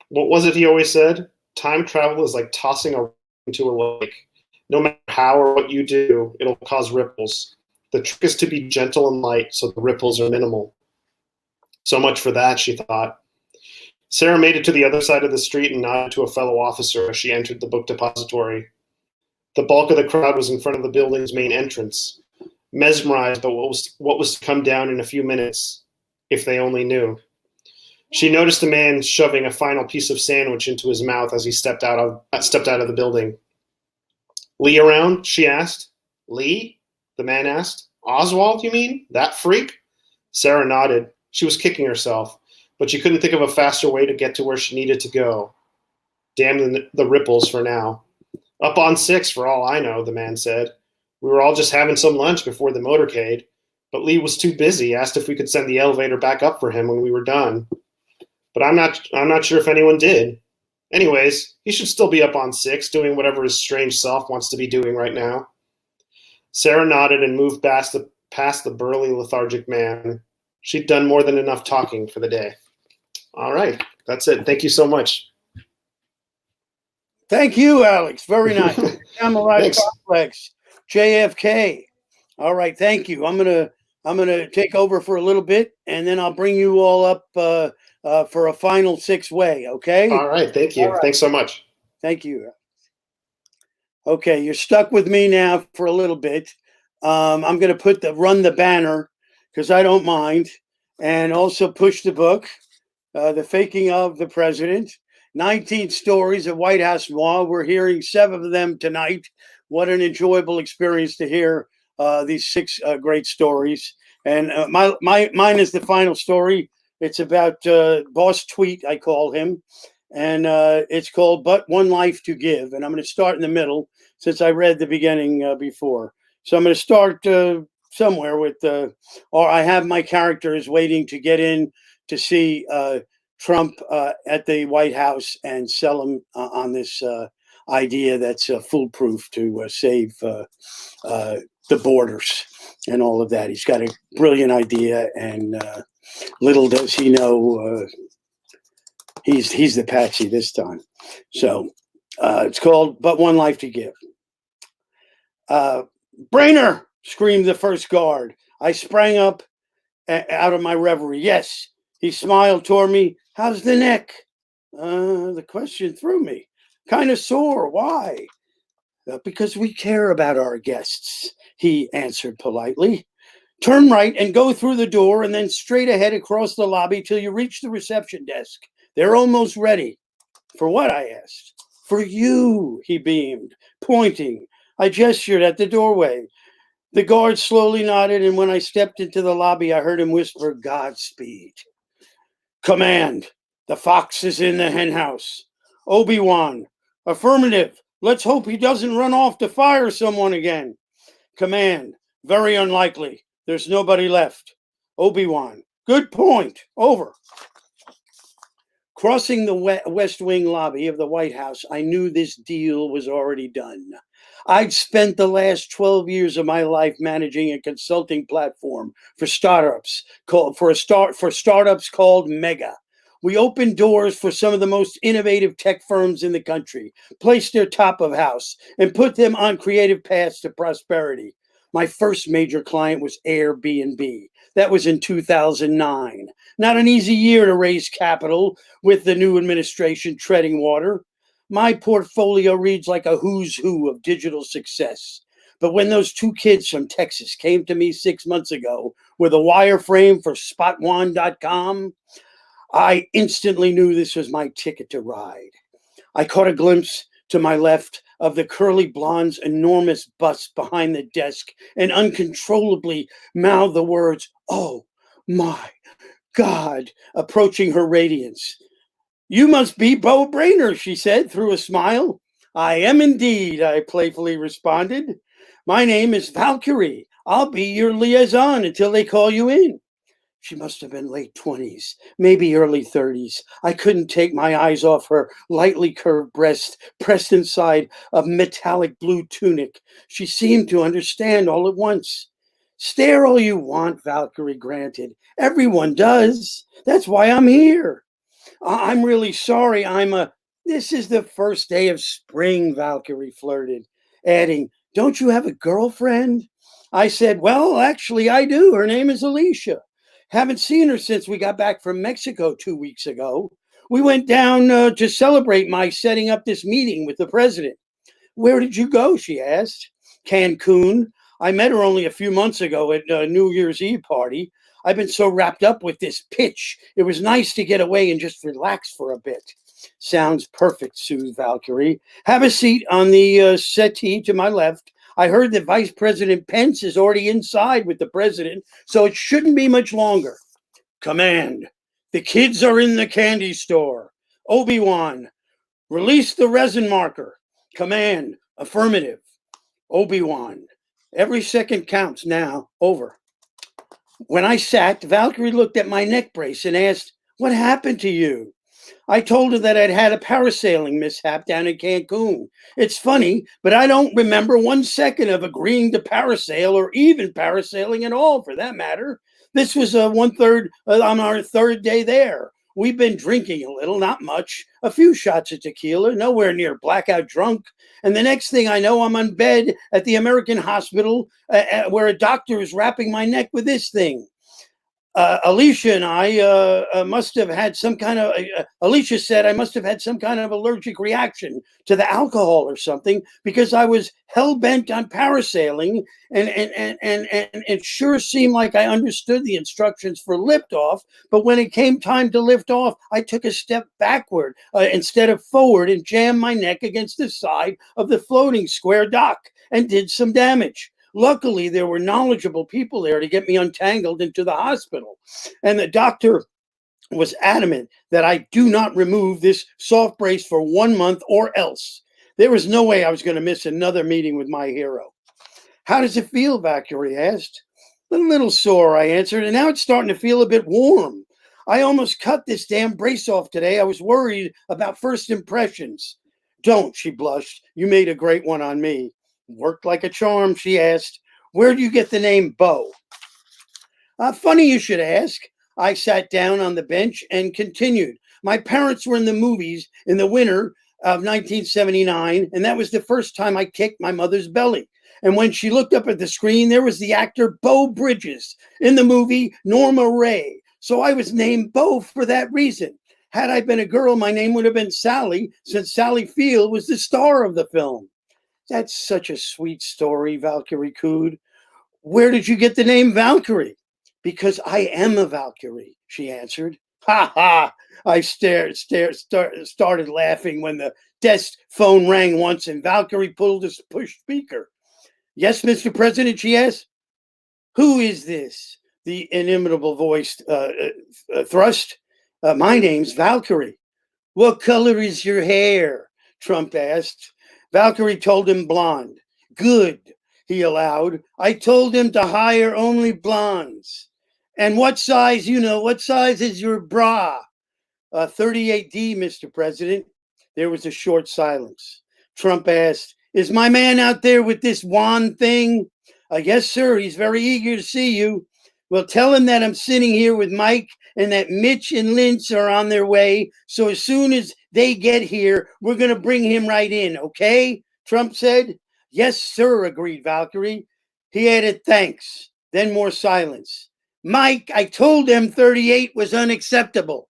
What was it he always said? Time travel is like tossing a into a lake. No matter how or what you do, it'll cause ripples. The trick is to be gentle and light so the ripples are minimal. So much for that, she thought. Sarah made it to the other side of the street and nodded to a fellow officer as she entered the book depository. The bulk of the crowd was in front of the building's main entrance, mesmerized by what was to come down in a few minutes, if they only knew. She noticed a man shoving a final piece of sandwich into his mouth as he stepped out of the building. Lee around? She asked. Lee? The man asked. Oswald, you mean? That freak? Sarah nodded. She was kicking herself, but she couldn't think of a faster way to get to where she needed to go. Damn the ripples for now. Up on 6 for all I know, the man said. We were all just having some lunch before the motorcade, but Lee was too busy, asked if we could send the elevator back up for him when we were done. But I'm not sure if anyone did. Anyways, he should still be up on 6, doing whatever his strange self wants to be doing right now. Sarah nodded and moved past the burly, lethargic man. She'd done more than enough talking for the day. All right, that's it. Thank you so much. Thank you, Alex. Very nice. Camelot Complex, JFK. All right, thank you. I'm gonna take over for a little bit, and then I'll bring you all up for a final 6-way. Okay. All right. Thank you. Thanks so much. Thank you. Okay, you're stuck with me now for a little bit. I'm gonna run the banner because I don't mind, and also push the book, The Faking of the President. 19 stories of White House noir. We're hearing 7 of them tonight. What an enjoyable experience to hear these 6 great stories. And mine is the final story. It's about Boss Tweet, I call him. And it's called But One Life to Give. And I'm going to start in the middle since I read the beginning before. So I'm going to start somewhere with, or I have my characters waiting to get in to see Trump at the White House and sell him on this idea that's foolproof to save the borders and all of that. He's got a brilliant idea, and little does he know he's the patsy this time. So it's called But One Life to Give. Brainer! Screamed the first guard. I sprang up out of my reverie. Yes, he smiled toward me. How's the neck? The question threw me. Kind of sore. Why? Because we care about our guests, he answered politely. Turn right and go through the door and then straight ahead across the lobby till you reach the reception desk. They're almost ready. For what? I asked. For you, he beamed, pointing. I gestured at the doorway. The guard slowly nodded, and when I stepped into the lobby, I heard him whisper, Godspeed. Command. The fox is in the henhouse. Obi-Wan. Affirmative. Let's hope he doesn't run off to fire someone again. Command. Very unlikely. There's nobody left. Obi-Wan. Good point. Over. Crossing the West Wing lobby of the White House, I knew this deal was already done. I'd spent the last 12 years of my life managing a consulting platform for startups called Mega. We opened doors for some of the most innovative tech firms in the country, placed their top of house, and put them on creative paths to prosperity. My first major client was Airbnb. That was in 2009. Not an easy year to raise capital with the new administration treading water. My portfolio reads like a who's who of digital success. But when those two kids from Texas came to me 6 months ago with a wireframe for spotone.com, I instantly knew this was my ticket to ride. I caught a glimpse to my left of the curly blonde's enormous bust behind the desk and uncontrollably mouthed the words, "Oh my God," approaching her radiance. "You must be Bo Brainer," she said through a smile. "I am indeed," I playfully responded. "My name is Valkyrie. I'll be your liaison until they call you in." She must have been late 20s, maybe early 30s. I couldn't take my eyes off her lightly curved breast pressed inside a metallic blue tunic. She seemed to understand all at once. "Stare all you want," Valkyrie granted. "Everyone does. That's why I'm here." "I'm really sorry. This is the first day of spring," Valkyrie flirted, adding, "Don't you have a girlfriend?" I said, "Well, actually, I do. Her name is Alicia. Haven't seen her since we got back from Mexico 2 weeks ago. We went down to celebrate my setting up this meeting with the president." "Where did you go?" she asked. "Cancun. I met her only a few months ago at a New Year's Eve party. I've been so wrapped up with this pitch. It was nice to get away and just relax for a bit." "Sounds perfect," soothed Valkyrie. "Have a seat on the settee to my left. I heard that Vice President Pence is already inside with the president, so it shouldn't be much longer." "Command. The kids are in the candy store. Obi-Wan. Release the resin marker." "Command. Affirmative." Obi-Wan. "Every second counts now. Over." When I sat, Valkyrie looked at my neck brace and asked, "What happened to you?" I told her that I'd had a parasailing mishap down in Cancun. It's funny, but I don't remember 1 second of agreeing to parasail or even parasailing at all, for that matter. This was on our third day there. We've been drinking a little, not much, a few shots of tequila, nowhere near blackout drunk. And the next thing I know, I'm on bed at the American hospital where a doctor is wrapping my neck with this thing. Alicia and I must have had some kind of, Alicia said I must have had some kind of allergic reaction to the alcohol or something, because I was hell-bent on parasailing, and it sure seemed like I understood the instructions for liftoff, but when it came time to lift off, I took a step backward instead of forward and jammed my neck against the side of the floating square dock and did some damage. Luckily, there were knowledgeable people there to get me untangled into the hospital. And the doctor was adamant that I do not remove this soft brace for 1 month or else. There was no way I was going to miss another meeting with my hero. "How does it feel?" Valkyrie asked. "A little sore," I answered, "and now it's starting to feel a bit warm. I almost cut this damn brace off today. I was worried about first impressions." "Don't," she blushed. "You made a great one on me." "Worked like a charm," she asked. "Where do you get the name Bo?" Funny you should ask. I sat down on the bench and continued. My parents were in the movies in the winter of 1979, and that was the first time I kicked my mother's belly. And when she looked up at the screen, there was the actor Beau Bridges in the movie Norma Ray. So I was named Bo for that reason. Had I been a girl, my name would have been Sally, since Sally Field was the star of the film. "That's such a sweet story," Valkyrie cooed. "Where did you get the name Valkyrie?" "Because I am a Valkyrie," she answered. "Ha ha!" I started laughing when the desk phone rang once and Valkyrie pulled a push speaker. "Yes, Mr. President," she asked. "Who is this?" the inimitable voice thrust. "My name's Valkyrie." "What color is your hair?" Trump asked. Valkyrie told him blonde. "Good," he allowed. "I told him to hire only blondes." "And what size is your bra?" 38D, Mr. President. There was a short silence. Trump asked, is my man out there with this wand thing? Yes, sir. He's very eager to see you. Well, tell him that I'm sitting here with Mike and that Mitch and Lynch are on their way. So as soon as they get here, we're going to bring him right in, okay? Trump said. Yes, sir, agreed Valkyrie. He added, thanks. Then more silence. Mike, I told them 38 was unacceptable.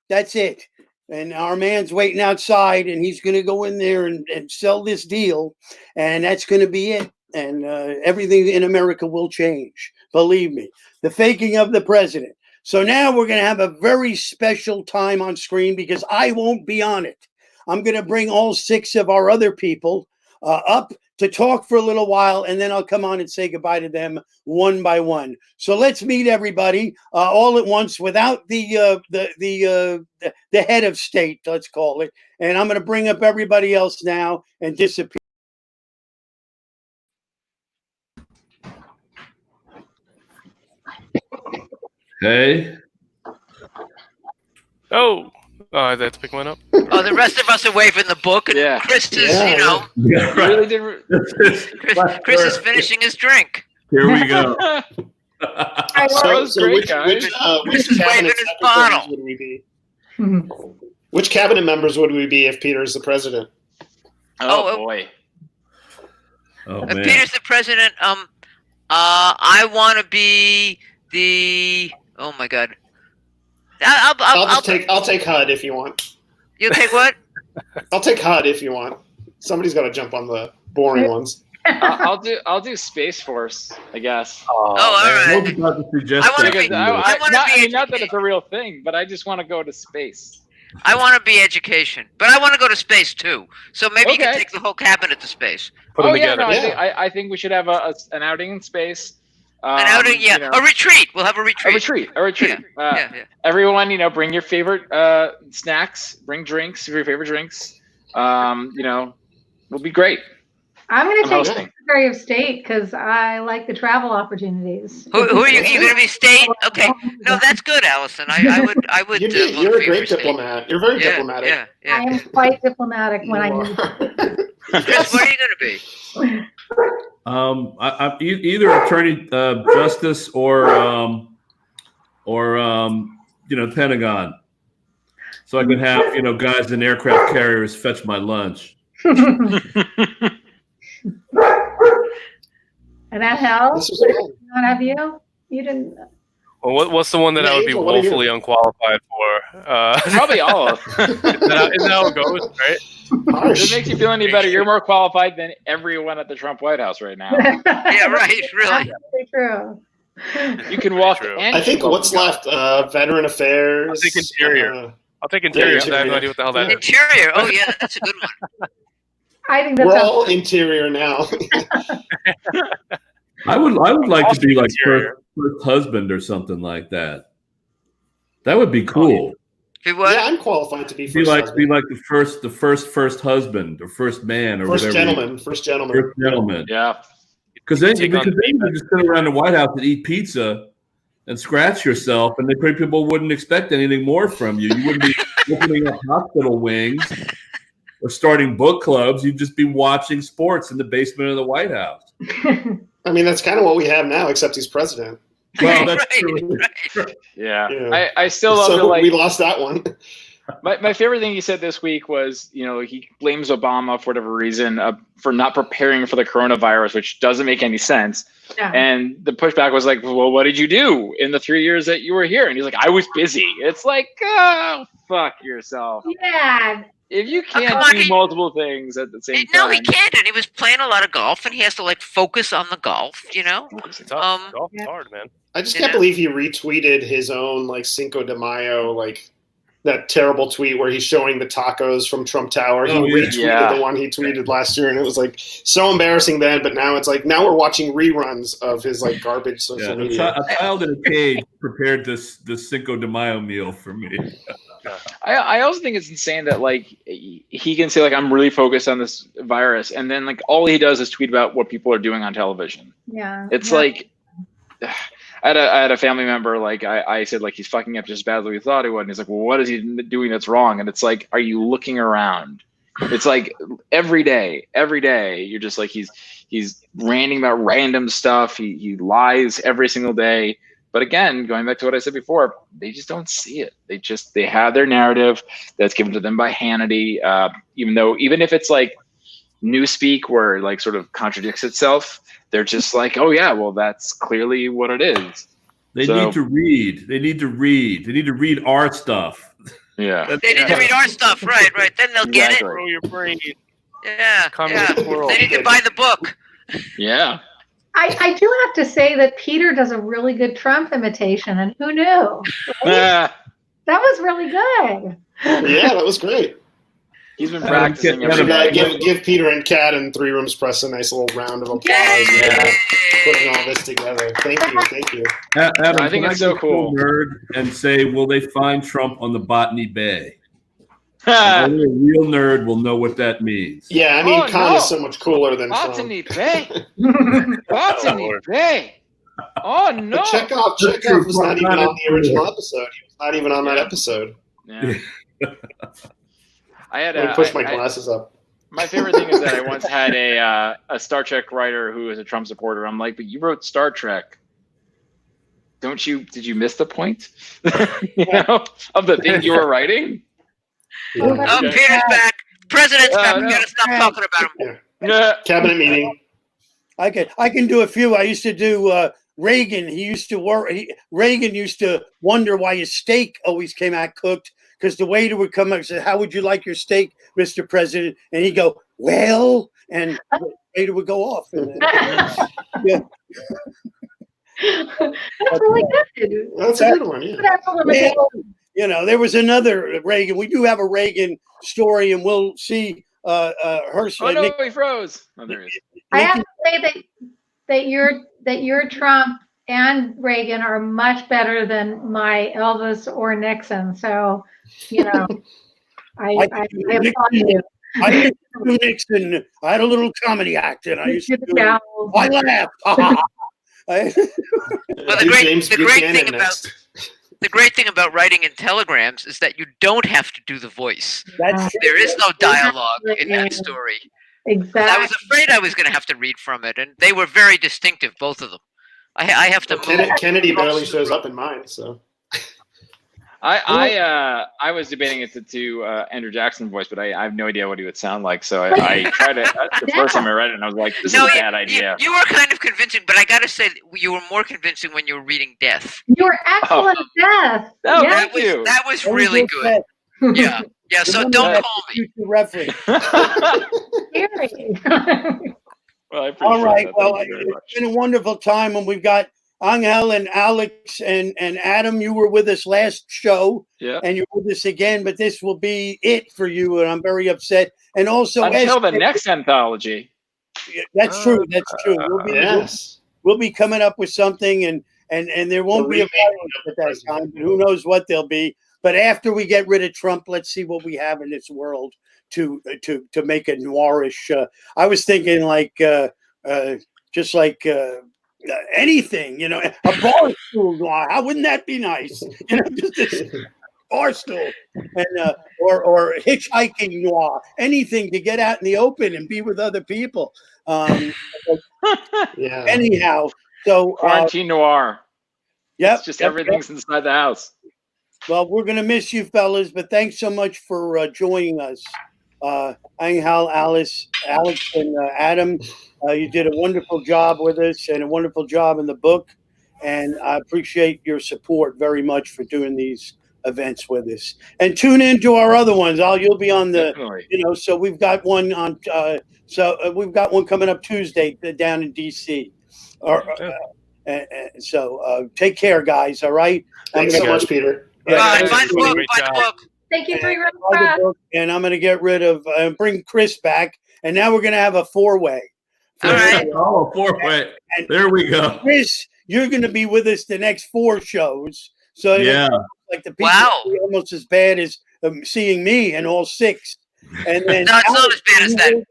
That's it. And our man's waiting outside, and he's going to go in there and sell this deal, and that's going to be it. And everything in America will change. Believe me. The faking of the president. So now we're going to have a very special time on screen because I won't be on it. I'm going to bring all 6 of our other people up to talk for a little while, and then I'll come on and say goodbye to them one by one. So let's meet everybody all at once without the head of state, let's call it. And I'm going to bring up everybody else now and disappear. Hey. Oh, I have to pick one up. Oh, the rest of us are waving the book, and Chris is, Yeah, right. Really did. Chris is finishing his drink. Here we go. So which Chris is waving cabinet his bottle. secretaries would we be? Which cabinet members would we be if Peter's the president? Oh boy. Oh, If man. Peter's the president, I want to be the. Oh my God. I'll take HUD if you want. You'll take what? I'll take HUD if you want. Somebody's got to jump on the boring ones. I'll do Space Force, I guess. All I was right. about to suggest I wanna that. be- I wanna be not that it's a real thing, but I just want to go to space. I want to be education, but I want to go to space too. So maybe you can Okay. take the whole cabinet to space. Put them Yeah, together. no, I think we should have an outing in space. An outing, yeah, you know, a retreat. We'll have a retreat. a retreat. Yeah. Everyone, bring your favorite snacks, bring drinks, your favorite drinks. It'll be great. I'm going to I'm take hosting. Secretary of State because I like the travel opportunities. Who are you? You going to be state? Okay, no, that's good, Allison. I would. You're vote a for you great for state. diplomat. You're very Yeah, diplomatic. Yeah, I yeah. am quite diplomatic when I You need are. Chris, what are you going to be? I'm either attorney justice or Pentagon, so I can have guys in aircraft carriers fetch my lunch. And that helps. This is fun. None of you? You didn't. Well, what's the one that I would be Angel, what are you? woefully unqualified for? Probably all of them. Isn't that how it goes, right? If it makes you feel any better, you're more qualified than everyone at the Trump White House right now. Yeah, right. Really. Absolutely true. You can walk. True. And I think what's left, Veteran Affairs. I think Interior. I'll take Interior. I have no idea what the hell that is. Interior. Oh yeah, that's a good one. I think that's We're all interior now. I would like to be like Interior. first husband or something like that. That would be cool. Be what? Yeah, I'm qualified to be Be first like husband. the first husband or first man or First whatever. gentleman. First gentleman. First gentleman. Yeah. Because then Take you on can just sit around the White House and eat pizza and scratch yourself, and then people wouldn't expect anything more from you. You wouldn't be opening up hospital wings or starting book clubs. You'd just be watching sports in the basement of the White House. I mean, that's kind of what we have now, except he's president. Well, that's Right, true. right. Yeah. Yeah. I still love So the we lost that one. My favorite thing he said this week was, he blames Obama for whatever reason for not preparing for the coronavirus, which doesn't make any sense. Yeah. And the pushback was like, well, what did you do in the 3 years that you were here? And he's like, I was busy. It's like, oh, fuck yourself. Yeah. If you come can't on, do multiple things at the same No, time. he can't. And he was playing a lot of golf, and he has to focus on the golf. It's tough. Golf is hard, man. I just can't believe he retweeted his own Cinco de Mayo, that terrible tweet where he's showing the tacos from Trump Tower. He retweeted the one he tweeted last year, and it was so embarrassing then. But now it's now we're watching reruns of his garbage social media. A child in a cage prepared this Cinco de Mayo meal for me. I also think it's insane that he can say I'm really focused on this virus, and then all he does is tweet about what people are doing on television. Yeah. It's yeah. I had a family member, like I said, like, he's fucking up just as badly as we thought he would. And he's like, well, what is he doing that's wrong? And it's like, are you looking around? It's like every day, you're just like, he's ranting about random stuff. He lies every single day. But again, going back to what I said before, they just don't see it. They have their narrative that's given to them by Hannity. Even if it's like newspeak where it like sort of contradicts itself, they're just like, oh yeah, well, that's clearly what it is. They need to read. They need to read our stuff. Yeah. They need to read our stuff, right? Then they'll get it. Grow your brain. Yeah. Communist world. They need to buy the book. Yeah. I do have to say that Peter does a really good Trump imitation, and who knew? Right? That was really good. Yeah, that was great. He's been practicing every day. Give Peter and Kat and Three Rooms Press a nice little round of applause. Yeah. Putting all this together. Thank you. Adam, I think it's so cool. Nerd and say, will they find Trump on the Botany Bay? Only a real nerd will know what that means. Yeah, I mean, Khan is so much cooler than Botany Trump. Bay. Botany Bay. Oh no! But Chekhov was not even on the original episode. He was not even on that episode. Yeah. Let me push my glasses up. My favorite thing is that I once had a Star Trek writer who was a Trump supporter. I'm like, but you wrote Star Trek. Did you miss the point? Of the thing you were writing? Yeah. Oh, Peter's back. President's back. We gotta stop talking about him. Yeah. Cabinet meeting. I can do a few. I used to do Reagan. He used to work. Reagan used to wonder why his steak always came out cooked, because the waiter would come up and say, "How would you like your steak, Mr. President?" And he'd go, "Well," and the waiter would go off. Yeah. That's really good. That's a good one. Yeah. There was another Reagan. We do have a Reagan story, and we'll see her. Oh no, he froze. Oh, there he is. I have to say that your Trump and Reagan are much better than my Elvis or Nixon. So, I applaud you. I used to do Nixon. I had a little comedy act, and I used to do it. I laughed. Well, the great thing about writing in telegrams is that you don't have to do the voice. There is no dialogue in that story. Exactly. I was afraid I was going to have to read from it, and they were very distinctive, both of them. I have to. Kennedy barely shows up in mine, so. I was debating it to Andrew Jackson voice, but I have no idea what he would sound like. So I tried it the first time I read it, and I was like, "This is a bad idea." You were kind of convincing, but I got to say, you were more convincing when you were reading Death. You were excellent at Death. Oh, yeah. thank you. That was really good. Yeah. So don't call me. Reference. Well, I all right. that. Well, it's been a wonderful time, and we've got Angel and Alex and Adam. You were with us last show, and you're with us again, but this will be it for you, and I'm very upset. And also, until the next anthology. That's true. That's true. We'll be coming up with something, and there won't be a violence at that time. But who knows what there'll be? But after we get rid of Trump, let's see what we have in this world to make a noirish. I was thinking just like anything, a bar stool noir. How wouldn't that be nice? Just this bar stool, and or hitchhiking noir. Anything to get out in the open and be with other people. Yeah. Anyhow, so quarantine noir. Yep. It's just everything's inside the house. Well, we're going to miss you, fellas, but thanks so much for joining us. Angel, Alex, and Adam, you did a wonderful job with us and a wonderful job in the book. And I appreciate your support very much for doing these events with us. And tune in to our other ones. You'll be on the, so we've got one on, we've got one coming up Tuesday down in DC. So take care, guys. All right. Thanks so much, Peter. Find the book. Thank you for your and I'm going to get rid of bring Chris back, and now we're going to have a four-way. All right. Oh, a four-way. There we go. Chris, you're going to be with us the next 4 shows. So like the people almost as bad as seeing me in all 6. And then no, it's not as bad as that.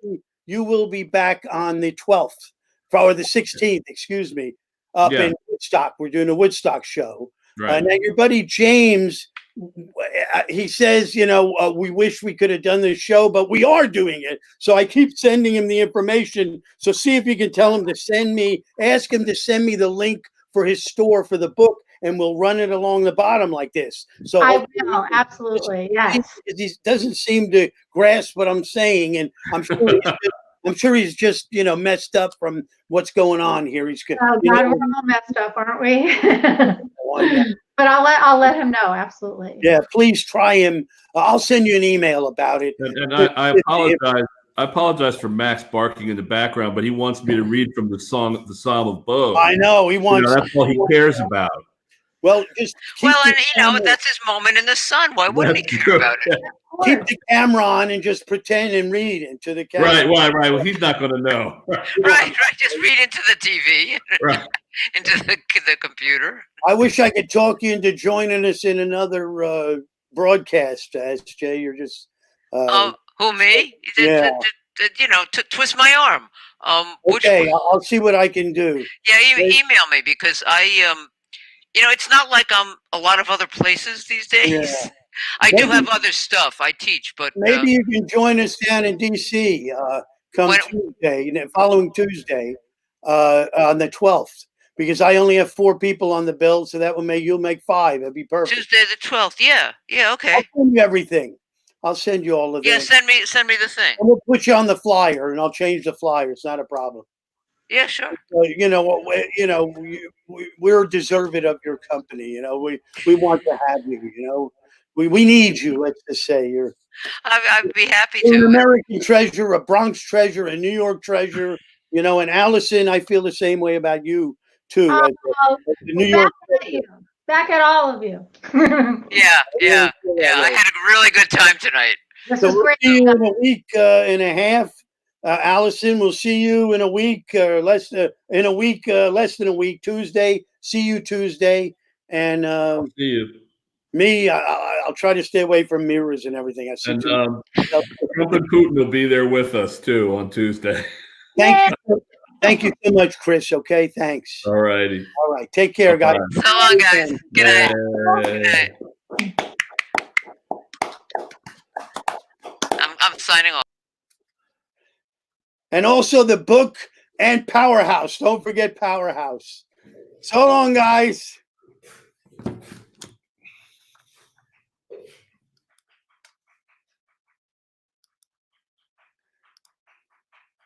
You will be back on the 12th or the 16th, excuse me, up in Woodstock. We're doing a Woodstock show. Right. Now your buddy James, he says, we wish we could have done this show, but we are doing it. So I keep sending him the information. So see if you can tell him to ask him to send me the link for his store for the book, and we'll run it along the bottom like this. So I will, absolutely, yes. He doesn't seem to grasp what I'm saying, and I'm sure he's just messed up from what's going on here. He's good. Oh God, we're all messed up, aren't we? But I'll let him know, absolutely. Yeah, please try him. I'll send you an email about it. And I apologize. I apologize for Max barking in the background, but he wants me to read from the Psalm of Bow. I know he wants. That's all he cares about. Well, just that's his moment in the sun. Why wouldn't he care about it? Keep the camera on and just pretend and read into the camera. Right. Well, he's not going to know. Right. Just read into the TV, right. into the computer. I wish I could talk you into joining us in another broadcast, SJ. You're just. Who, me? Yeah. Twist my arm. Okay, I'll see what I can do. Yeah, email me because it's not like I'm a lot of other places these days. Yeah. I do have other stuff. I teach, but maybe you can join us down in DC Tuesday, following Tuesday, on the 12th, because I only have 4 people on the bill, so that will you'll make 5. That'd be perfect. Tuesday the 12th. Yeah, okay. I'll send you everything. I'll send you all of it. Yeah, them. send me the thing. And we'll put you on the flyer, and I'll change the flyer. It's not a problem. Yeah, sure. We're deserving of your company. We want to have you. We need you. Let's just say I'd be happy to. An American treasure, a Bronx treasure, a New York treasure. And Allison, I feel the same way about you too. As the New York treasure. Back at all of you. Yeah. I had a really good time tonight. This So is we'll great. see you in a week and a half. Allison, we'll see you in a week less than a week, Tuesday. See you Tuesday. And see you. Me, I'll try to stay away from mirrors and everything. And Trump and Putin will be there with us too on Tuesday. Thank you so much, Chris. Okay, thanks. All righty. All right, take care, guys. So long, guys. Good night. Good night. I'm signing off. And also the book and Powerhouse. Don't forget Powerhouse. So long, guys.